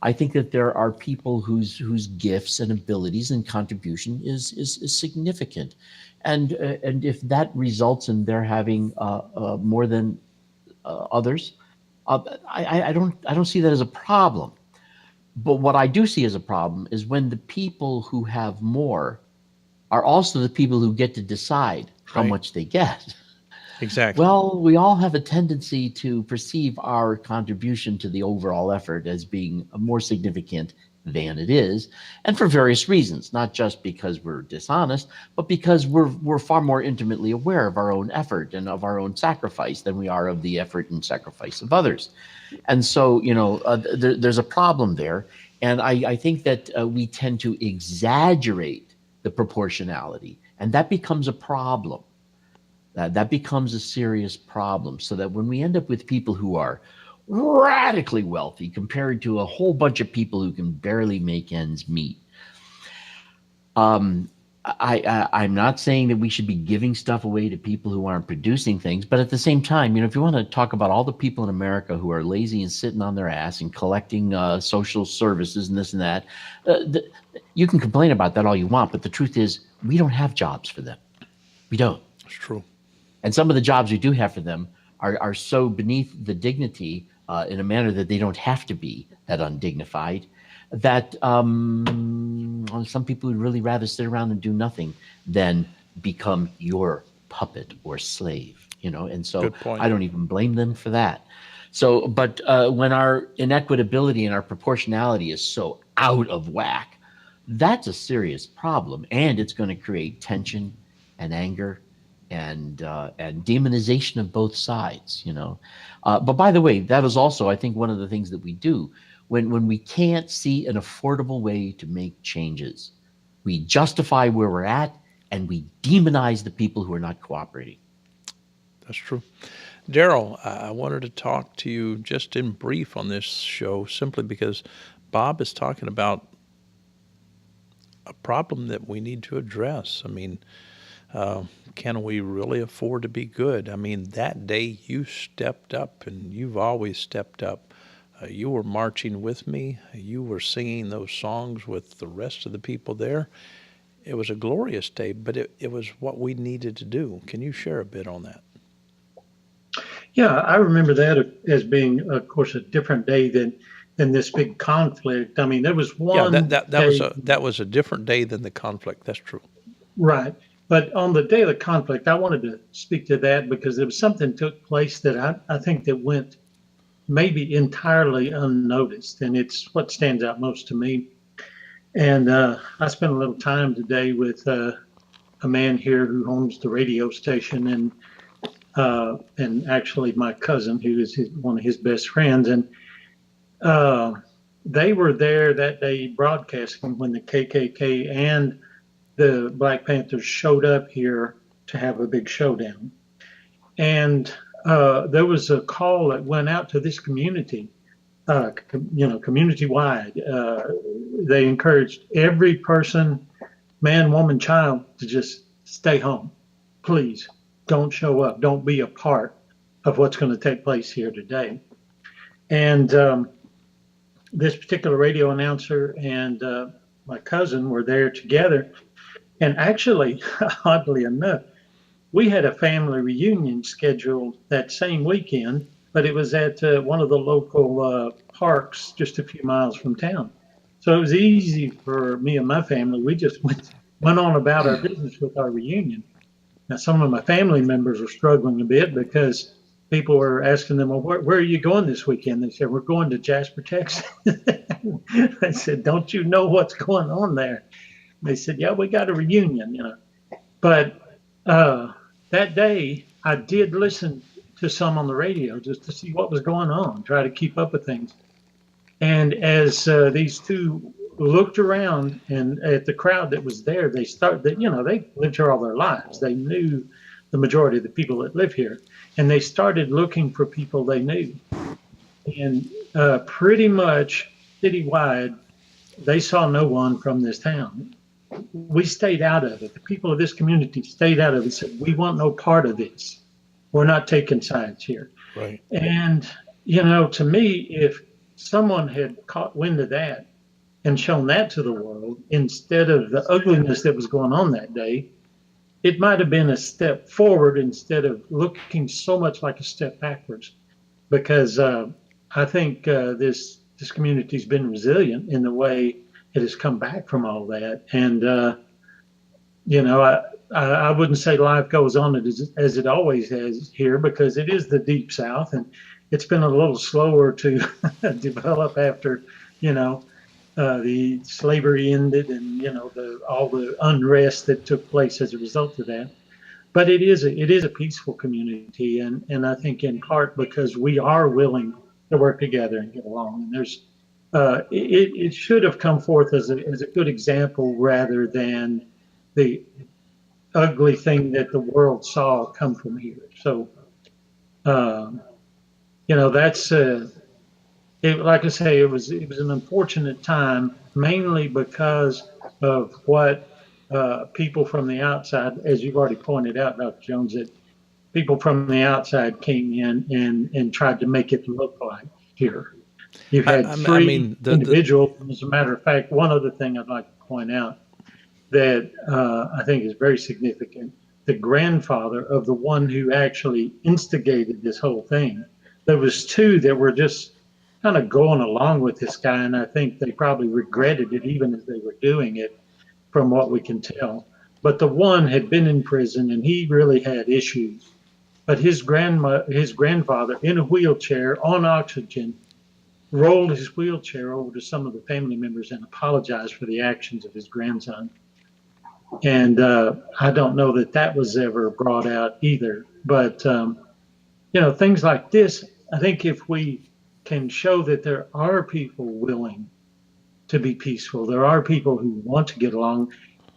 I think that there are people whose gifts and abilities and contribution is significant, and if that results in their having more than others, I don't see that as a problem. But what I do see as a problem is when the people who have more are also the people who get to decide how Right. much they get. Exactly. Well, we all have a tendency to perceive our contribution to the overall effort as being more significant than it is, and for various reasons, not just because we're dishonest, but because we're far more intimately aware of our own effort and of our own sacrifice than we are of the effort and sacrifice of others. And so, there's a problem there, and I think that we tend to exaggerate the proportionality, and that becomes a problem. That becomes a serious problem. So that when we end up with people who are radically wealthy compared to a whole bunch of people who can barely make ends meet, I'm not saying that we should be giving stuff away to people who aren't producing things, but at the same time, if you want to talk about all the people in America who are lazy and sitting on their ass and collecting social services and this and that, you can complain about that all you want, but the truth is, we don't have jobs for them. We don't. It's true. And some of the jobs we do have for them are so beneath the dignity in a manner that they don't have to be that undignified, that some people would really rather sit around and do nothing than become your puppet or slave, and so Good point. I don't even blame them for that. So, but when our inequitability and our proportionality is so out of whack, that's a serious problem, and it's going to create tension and anger and demonization of both sides. But by the way, that is also, I think, one of the things that we do when we can't see an affordable way to make changes. We justify where we're at, and we demonize the people who are not cooperating. That's true. Daryl, I wanted to talk to you just in brief on this show simply because Bob is talking about a problem that we need to address. I mean, can we really afford to be good? I mean, that day you stepped up, and you've always stepped up. You were marching with me. You were singing those songs with the rest of the people there. It was a glorious day, but it was what we needed to do. Can you share a bit on that? Yeah, I remember that as being, of course, a different day than this big conflict. I mean, there was Yeah, one day, that was a different day than the conflict. That's true. right? But on the day of the conflict, I wanted to speak to that because there was something took place that I think that went maybe entirely unnoticed, and it's what stands out most to me. And I spent a little time today with a man here who owns the radio station, and actually my cousin, who is one of his best friends, and uh, they were there that day broadcasting when the KKK and the Black Panthers showed up here to have a big showdown. And there was a call that went out to this community, community wide. They encouraged every person, man, woman, child, to just stay home. Please don't show up. Don't be a part of what's going to take place here today. And this particular radio announcer and my cousin were there together. And actually, oddly enough, we had a family reunion scheduled that same weekend, but it was at one of the local parks just a few miles from town. So it was easy for me and my family. We just went on about our business with our reunion. Now, some of my family members were struggling a bit because people were asking them, well, where are you going this weekend? They said, we're going to Jasper, Texas. I said, don't you know what's going on there? They said, yeah, we got a reunion. But that day, I did listen to some on the radio just to see what was going on, try to keep up with things. And as these two looked around and at the crowd that was there, they started, they lived here all their lives. They knew the majority of the people that live here, and they started looking for people they knew. And pretty much citywide, they saw no one from this town. We stayed out of it. The people of this community stayed out of it, said, we want no part of this. We're not taking sides here. Right. And, to me, if someone had caught wind of that and shown that to the world instead of the ugliness that was going on that day, it might have been a step forward instead of looking so much like a step backwards. Because I think this community's been resilient in the way it has come back from all that. And you know, I wouldn't say life goes on as it always has here, because it is the deep South, and it's been a little slower to develop after, you know, the slavery ended, and all the unrest that took place as a result of that. But it is a peaceful community, and I think in part because we are willing to work together and get along. And it should have come forth as a good example rather than the ugly thing that the world saw come from here. So, um, that's like I say, it was an unfortunate time, mainly because of what people from the outside, as you've already pointed out, Dr. Jones, that people from the outside came in and tried to make it look like here. You've had I three mean, the individuals. As a matter of fact, one other thing I'd like to point out that I think is very significant. The grandfather of the one who actually instigated this whole thing. There was two that were just kind of going along with this guy, and I think they probably regretted it even as they were doing it, from what we can tell. But the one had been in prison, and he really had issues. But his grandfather, in a wheelchair on oxygen, rolled his wheelchair over to some of the family members and apologized for the actions of his grandson. And I don't know that that was ever brought out either. But things like this, I think if we can show that there are people willing to be peaceful, there are people who want to get along,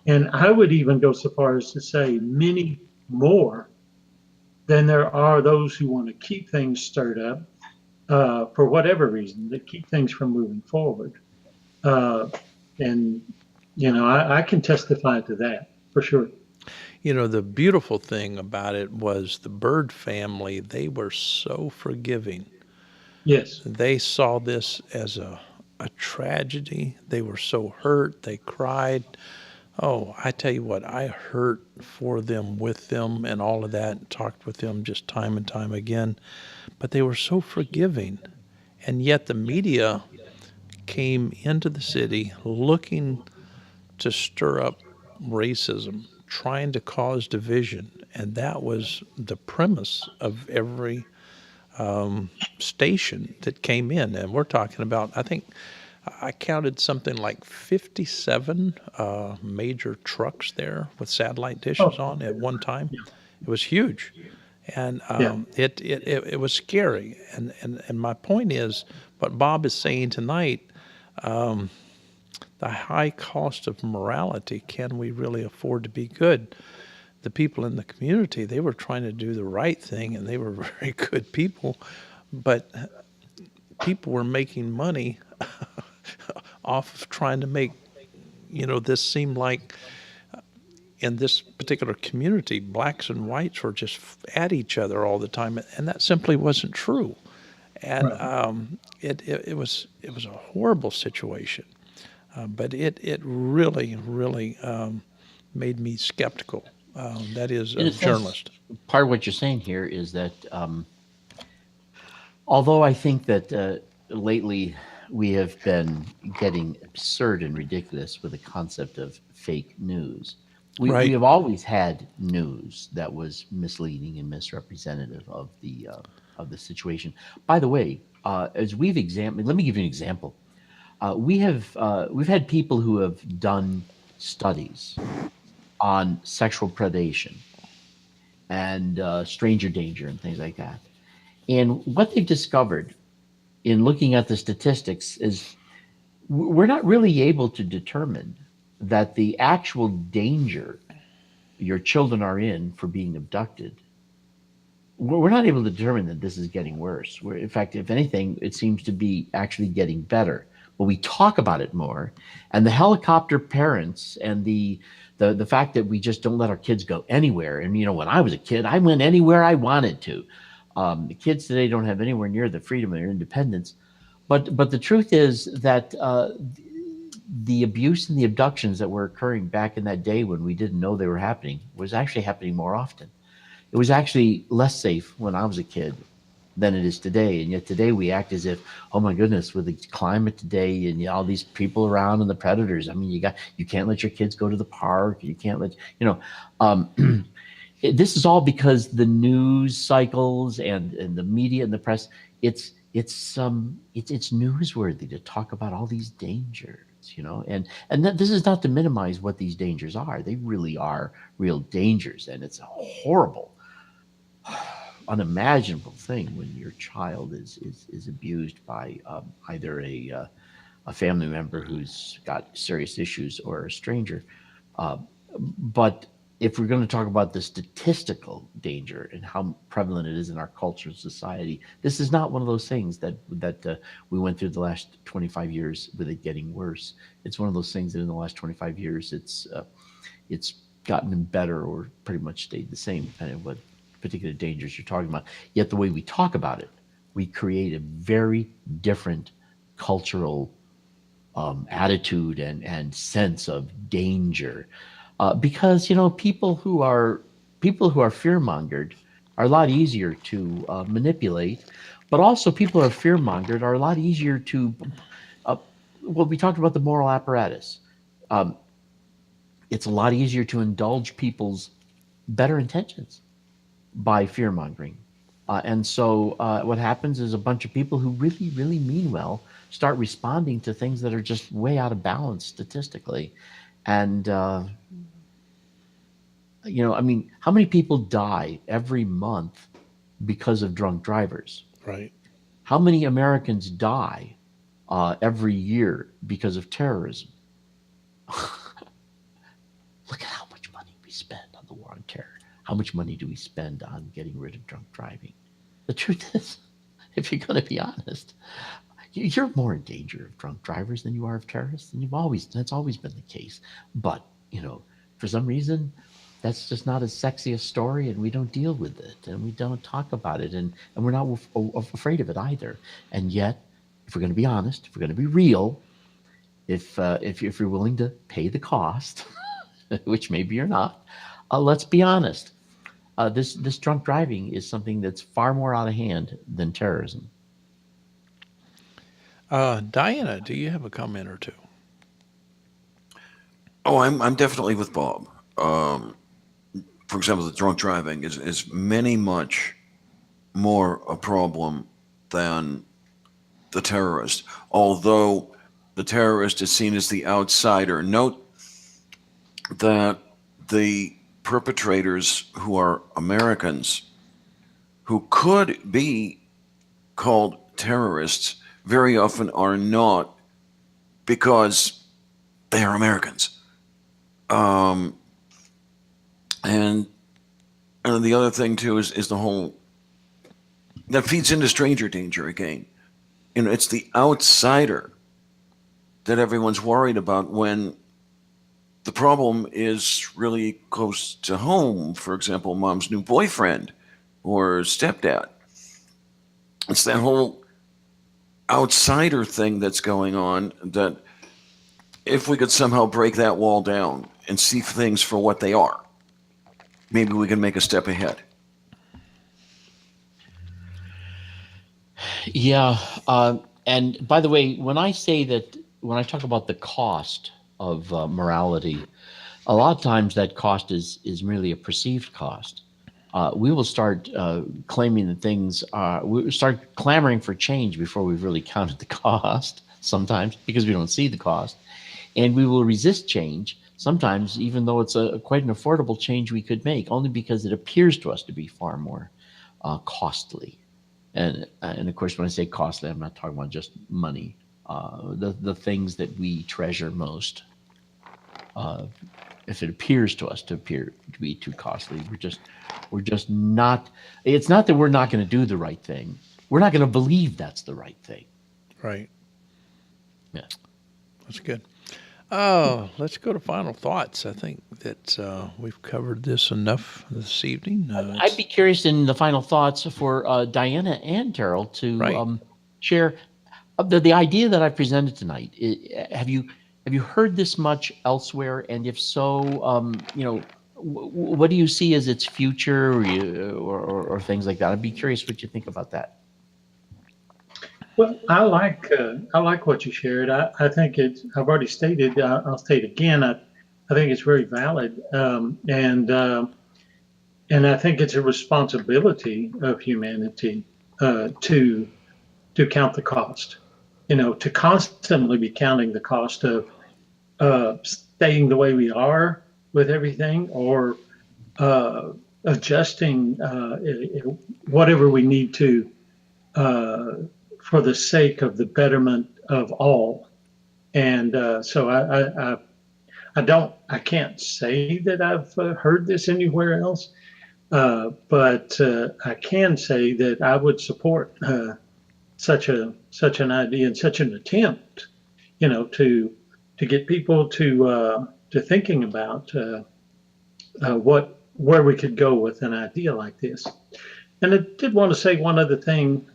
and I would even go so far as to say many more than there are those who want to keep things stirred up for whatever reason, that keep things from moving forward. Uh, and I can testify to that for sure. the beautiful thing about it was the Bird family, they were so forgiving. Yes. They saw this as a tragedy. They were so hurt. They cried. Oh, I tell you what, I hurt for them, with them, and all of that, talked with them just time and time again. But they were so forgiving. And yet the media came into the city looking to stir up racism, trying to cause division. And that was the premise of every station that came in. And we're talking about, I think, I counted something like 57 major trucks there with satellite dishes Oh, on at one time. yeah. It was huge. And Yeah. it was scary. And my point is, what Bob is saying tonight, the high cost of morality. Can we really afford to be good? The people in the community, they were trying to do the right thing, and they were very good people, but people were making money off of trying to make this seem like in this particular community, blacks and whites were just at each other all the time, and that simply wasn't true. And Right. it was a horrible situation, but it really really made me skeptical. That is, In a of sense, journalists. part of what you're saying here is that although I think that lately we have been getting absurd and ridiculous with the concept of fake news, we Right. have always had news that was misleading and misrepresentative of the situation. By the way, as we've examined, let me give you an example. We've had people who have done studies on sexual predation and stranger danger and things like that. And what they've discovered in looking at the statistics is we're not really able to determine that the actual danger your children are in for being abducted. We're not able to determine that this is getting worse. In fact, if anything, it seems to be actually getting better. But we talk about it more, and the helicopter parents and the fact that we just don't let our kids go anywhere. And when I was a kid, I went anywhere I wanted to. The kids today don't have anywhere near the freedom or independence. But the truth is that the abuse and the abductions that were occurring back in that day when we didn't know they were happening was actually happening more often. It was actually less safe when I was a kid than it is today. And yet today we act as if, oh my goodness, with the climate today and all these people around and the predators. I mean, you can't let your kids go to the park. You can't let um, this is all because the news cycles and the media and the press. It's newsworthy to talk about all these dangers, and that this is not to minimize what these dangers are. They really are real dangers, and it's a horrible, unimaginable thing when your child is abused by either a family member who's got serious issues or a stranger. Uh, but if we're going to talk about the statistical danger and how prevalent it is in our culture and society, this is not one of those things that we went through the last 25 years with it getting worse. It's one of those things that in the last 25 years it's gotten better or pretty much stayed the same, depending on what particular dangers you're talking about. Yet the way we talk about it, we create a very different cultural attitude and sense of danger, because people who are fear mongered are a lot easier to manipulate, but also people who are fear mongered are a lot easier to. Uh, well, we talked about the moral apparatus. Um, it's a lot easier to indulge people's better intentions by fear mongering. And so what happens is a bunch of people who really, really mean well start responding to things that are just way out of balance statistically. And, I mean, how many people die every month because of drunk drivers? Right. How many Americans die every year because of terrorism? Look at how much money we spend on the war on terror. How much money do we spend on getting rid of drunk driving? The truth is, if you're going to be honest, you're more in danger of drunk drivers than you are of terrorists, and that's always been the case. But for some reason, that's just not as sexy a story, and we don't deal with it, and we don't talk about it, and we're not afraid of it either. And yet, if we're going to be honest, if we're going to be real, if you're willing to pay the cost, which maybe you're not, let's be honest. This drunk driving is something that's far more out of hand than terrorism. Diana, do you have a comment or two? Oh, I'm definitely with Bob. For example, the drunk driving is many much more a problem than the terrorist. Although the terrorist is seen as the outsider. Note that the perpetrators who are Americans, who could be called terrorists, very often are not because they are Americans. Um, and and the other thing too is the whole that feeds into stranger danger again. It's the outsider that everyone's worried about when the problem is really close to home. For example, mom's new boyfriend or stepdad. It's that whole outsider thing that's going on that if we could somehow break that wall down and see things for what they are, maybe we can make a step ahead. Yeah. And by the way, when I talk about the cost of morality, a lot of times that cost is merely a perceived cost. We will start claiming that we start clamoring for change before we've really counted the cost sometimes because we don't see the cost. And we will resist change sometimes, even though it's quite an affordable change we could make, only because it appears to us to be far more costly. And of course, when I say costly, I'm not talking about just money. The things that we treasure most, uh, if it appears to us to be too costly, we're just not. It's not that we're not going to do the right thing. We're not going to believe that's the right thing. Right. Yeah. That's good. Oh, let's go to final thoughts. I think that we've covered this enough this evening. I'd be curious in the final thoughts for Diana and Terrell to Right. share the idea that I presented tonight. Have you heard this much elsewhere? And if so, what do you see as its future, or things like that? I'd be curious what you think about that. Well, I like what you shared. I think it's. I've already stated. I'll state again. I think it's very valid, and I think it's a responsibility of humanity to count the cost. You know, to constantly be counting the cost of staying the way we are with everything, or adjusting whatever we need to uh, for the sake of the betterment of all. And so I can't say that I've heard this anywhere else, but I can say that I would support such an idea and such an attempt, to get people to thinking about where we could go with an idea like this. And I did want to say one other thing.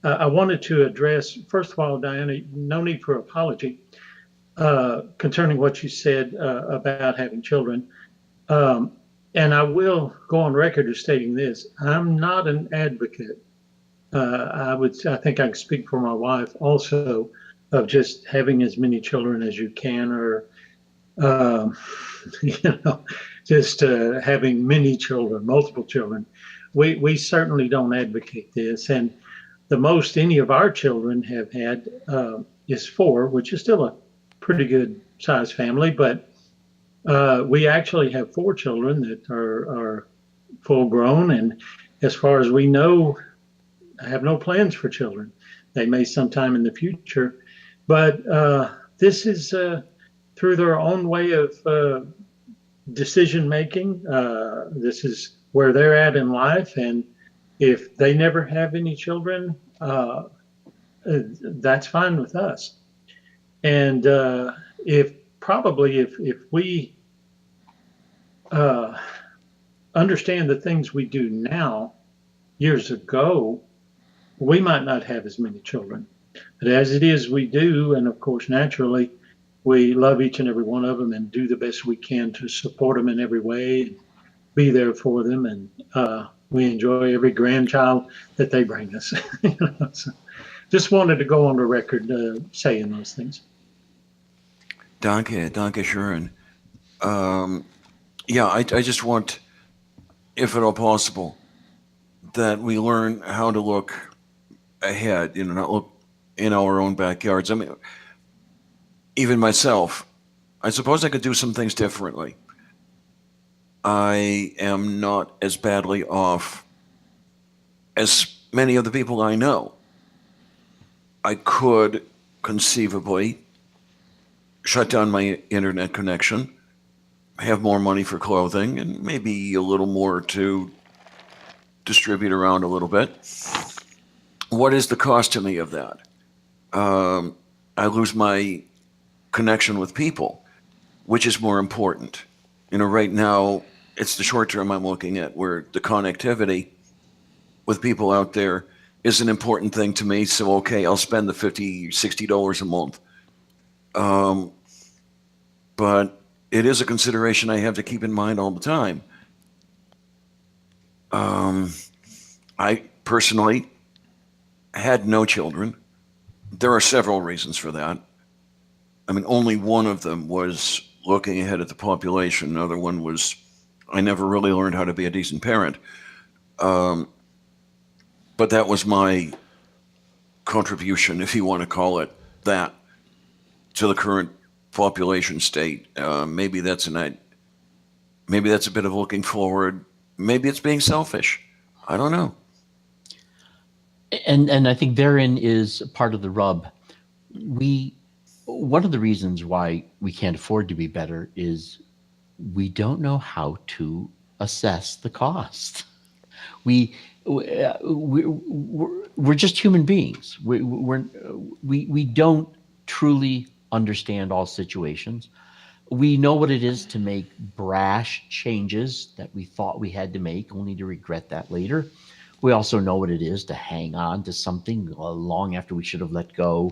I wanted to address, first of all, Diana, no need for apology concerning what you said about having children. And I will go on record as stating this: I'm not an advocate. I think I can speak for my wife also, of just having as many children as you can, or um, you know, just having many children, multiple children. We certainly don't advocate this, and the most any of our children have had is four, which is still a pretty good sized family. But we actually have four children that are full grown, and as far as we know, have no plans for children. They may sometime in the future, but this is through their own way of decision making. This is where they're at in life, and if they never have any children, that's fine with us. And if we uh, understand the things we do now, years ago, we might not have as many children. But as it is, we do. And of course, naturally, we love each and every one of them and do the best we can to support them in every way and be there for them. And we enjoy every grandchild that they bring us. So just wanted to go on the record saying those things. Danke schön. Yeah, I just want, if at all possible, that we learn how to look ahead, not look in our own backyards. I mean, even myself, I suppose I could do some things differently. I am not as badly off as many of the people I know. I could conceivably shut down my internet connection, have more money for clothing, and maybe a little more to distribute around a little bit. What is the cost to me of that? I lose my connection with people. Which is more important? Right now, it's the short term I'm looking at, where the connectivity with people out there is an important thing to me. So, okay, I'll spend the $50, $60 a month. But it is a consideration I have to keep in mind all the time. I personally had no children. There are several reasons for that. I mean, only one of them was looking ahead at the population. Another one was I never really learned how to be a decent parent. But that was my contribution, if you want to call it that, to the current population state. Maybe that's a bit of looking forward. Maybe it's being selfish. I don't know. And I think therein is part of the rub. One of the reasons why we can't afford to be better is we don't know how to assess the cost. We're just human beings. We don't truly understand all situations. We know what it is to make brash changes that we thought we had to make, only to regret that later. We also know what it is to hang on to something long after we should have let go.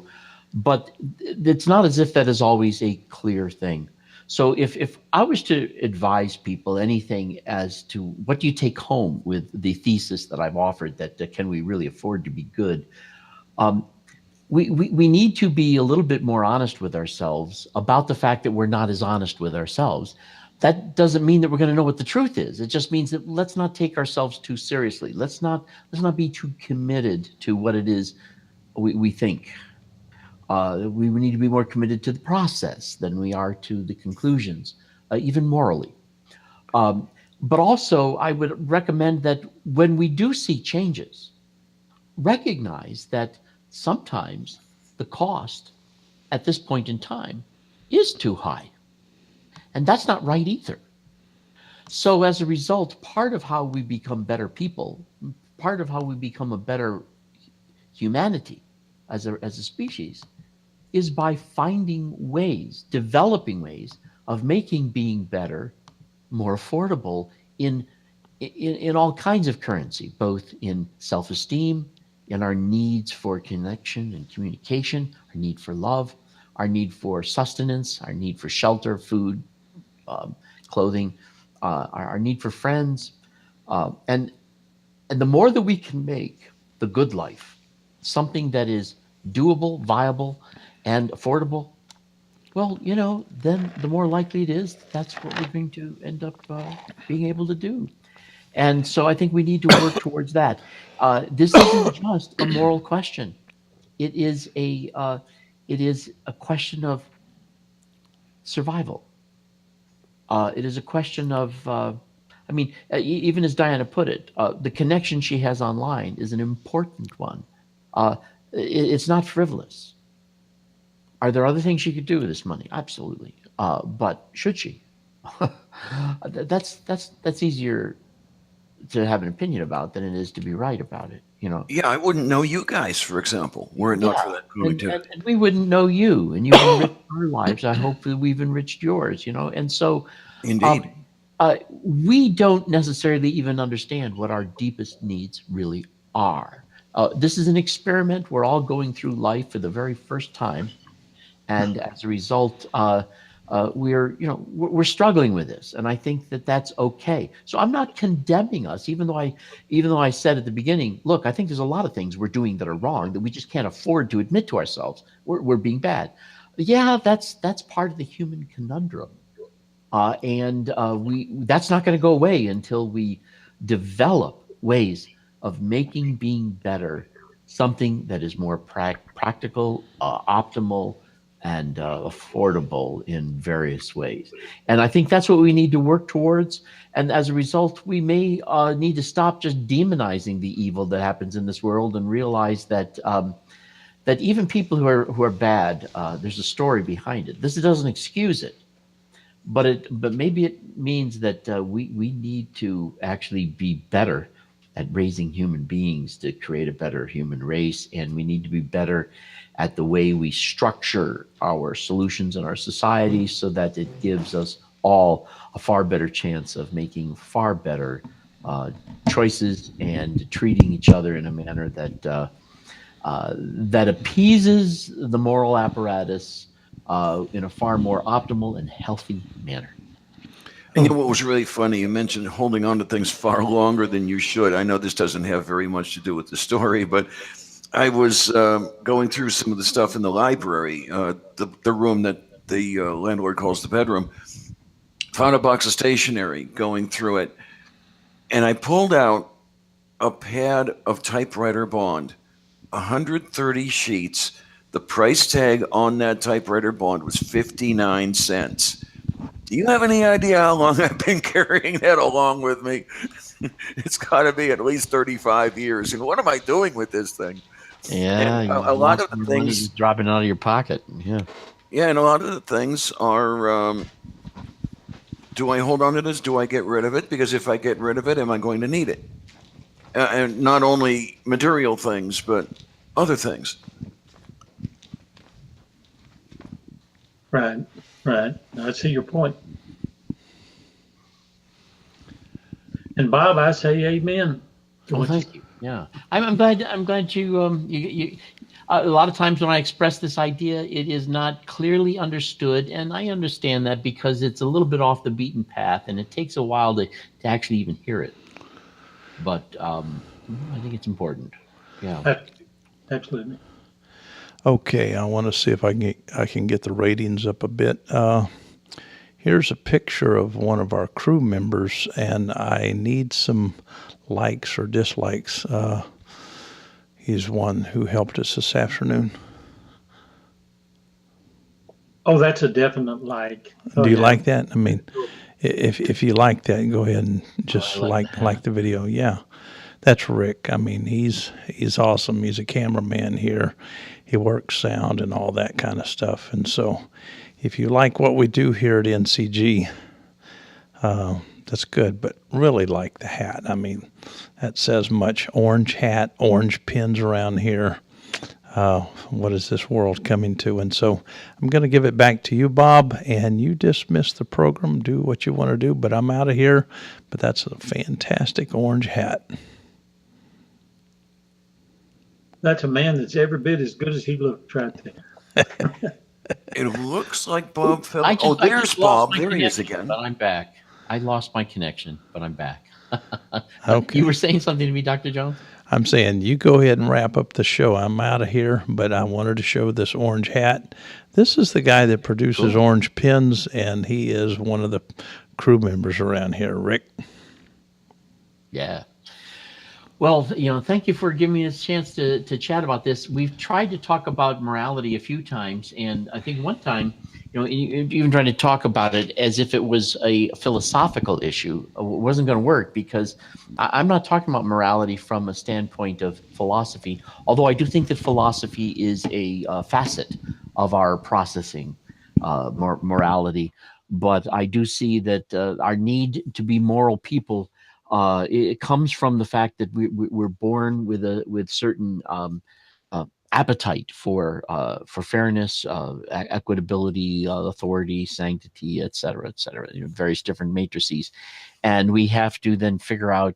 But it's not as if that is always a clear thing. So if I was to advise people anything as to what do you take home with the thesis that I've offered, that can we really afford to be good? We need to be a little bit more honest with ourselves about the fact that we're not as honest with ourselves. That doesn't mean that we're going to know what the truth is. It just means that let's not take ourselves too seriously. Let's not be too committed to what it is we think. We need to be more committed to the process than we are to the conclusions, even morally. Um, but also, I would recommend that when we do see changes, recognize that sometimes the cost at this point in time is too high. And that's not right either. So, as a result, part of how we become better people, part of how we become a better humanity as a species, is by finding ways, developing ways of making being better more affordable in in all kinds of currency, both in self-esteem, in our needs for connection and communication, our need for love, our need for sustenance, our need for shelter, food, um, clothing, our need for friends, and the more that we can make the good life something that is doable, viable, and affordable, well, then the more likely it is that's what we're going to end up being able to do. And so I think we need to work towards that. This isn't just a moral question. It is a question of survival. It is a question of, I mean, even as Diana put it, the connection she has online is an important one. Uh, it's not frivolous. Are there other things she could do with this money? Absolutely. But should she? That's easier to have an opinion about than it is to be right about it. Yeah, I wouldn't know you guys, for example, were it not Yeah, for that and, and, productivity. and we wouldn't know you, and you've enriched our lives. I hope that we've enriched yours. And so Indeed. um, we don't necessarily even understand what our deepest needs really are. This is an experiment. We're all going through life for the very first time, and as a result, we're struggling with this, and I think that that's okay. So I'm not condemning us, even though I said at the beginning, look, I think there's a lot of things we're doing that are wrong that we just can't afford to admit to ourselves. We're being bad. Yeah, that's part of the human conundrum, and we that's not going to go away until we develop ways of making being better something that is more practical, optimal, and affordable in various ways. And I think that's what we need to work towards. And as a result, we may need to stop just demonizing the evil that happens in this world and realize that even people who are bad, there's a story behind it. This doesn't excuse it, but maybe it means that we need to actually be better at raising human beings to create a better human race, and we need to be better at the way we structure our solutions in our society so that it gives us all a far better chance of making far better uh, choices and treating each other in a manner that appeases the moral apparatus in a far more optimal and healthy manner. And what was really funny, you mentioned holding on to things far longer than you should. I know this doesn't have very much to do with the story, but I was going through some of the stuff in the library, the room that the landlord calls the bedroom, found a box of stationery going through it, and I pulled out a pad of typewriter bond, 130 sheets. The price tag on that typewriter bond was 59 cents. Do you have any idea how long I've been carrying that along with me? It's got to be at least 35 years. And what am I doing with this thing? Yeah, And you a lot lost of the your money things, just dropping out of your pocket. Yeah. yeah, and a lot of the things are do I hold on to this? Do I get rid of it? Because if I get rid of it, am I going to need it? And not only material things, but other things. Right, right. I see your point. And Bob, I say amen to Oh, what you. thank you. Yeah, I'm glad. I'm glad you. A lot of times when I express this idea, it is not clearly understood, and I understand that because it's a little bit off the beaten path, and it takes a while to actually even hear it. But I think it's important. Yeah. Absolutely. Okay, I want to see if I can get the ratings up a bit. Here's a picture of one of our crew members, and I need some likes or dislikes. He's one who helped us this afternoon. Oh, that's a definite like. Oh Do you yeah. like that? I mean, if you like that, go ahead and Oh, I just like like that. the video. Yeah, that's Rick. I mean, he's awesome. He's a cameraman here. He works sound and all that kind of stuff. And so, if you like what we do here at NCG, that's good. But really like the hat. I mean, that says much. Orange hat, orange pins around here. What is this world coming to? And so I'm going to give it back to you, Bob, and you dismiss the program. Do what you want to do, but I'm out of here. But that's a fantastic orange hat. That's a man that's every bit as good as he looks right there. It looks like Bob fell. I Oh, just I there's just lost Bob. my There he is connection, again. but I'm back. I lost my connection, but I'm back. You Okay. were saying something to me, Dr. Jones? I'm saying you go ahead and wrap up the show. I'm out of here, but I wanted to show this orange hat. This is the guy that produces Cool. orange pins, and he is one of the crew members around here, Rick. Yeah. Well, thank you for giving me this chance to chat about this. We've tried to talk about morality a few times, and I think one time, even trying to talk about it as if it was a philosophical issue wasn't going to work because I'm not talking about morality from a standpoint of philosophy, although I do think that philosophy is a facet of our processing morality. But I do see that our need to be moral people it comes from the fact that we're born with certain appetite for fairness, equitability, authority, sanctity, et cetera, et cetera. Various different matrices, and we have to then figure out,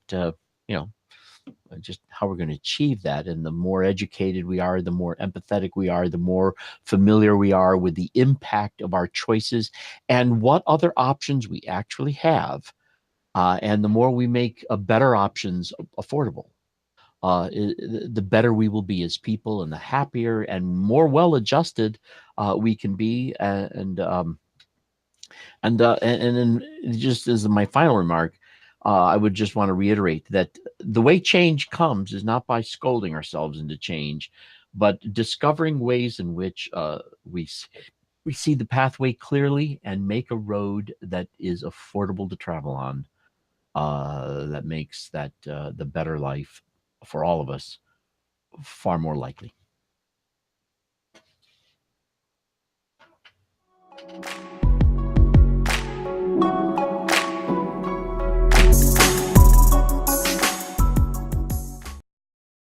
just how we're going to achieve that. And the more educated we are, the more empathetic we are, the more familiar we are with the impact of our choices and what other options we actually have, and the more we make better options affordable, the better we will be as people, and the happier and more well-adjusted we can be. And then, just as my final remark, I would just want to reiterate that the way change comes is not by scolding ourselves into change, but discovering ways in which we see the pathway clearly and make a road that is affordable to travel on, that makes that the better life for all of us far more likely.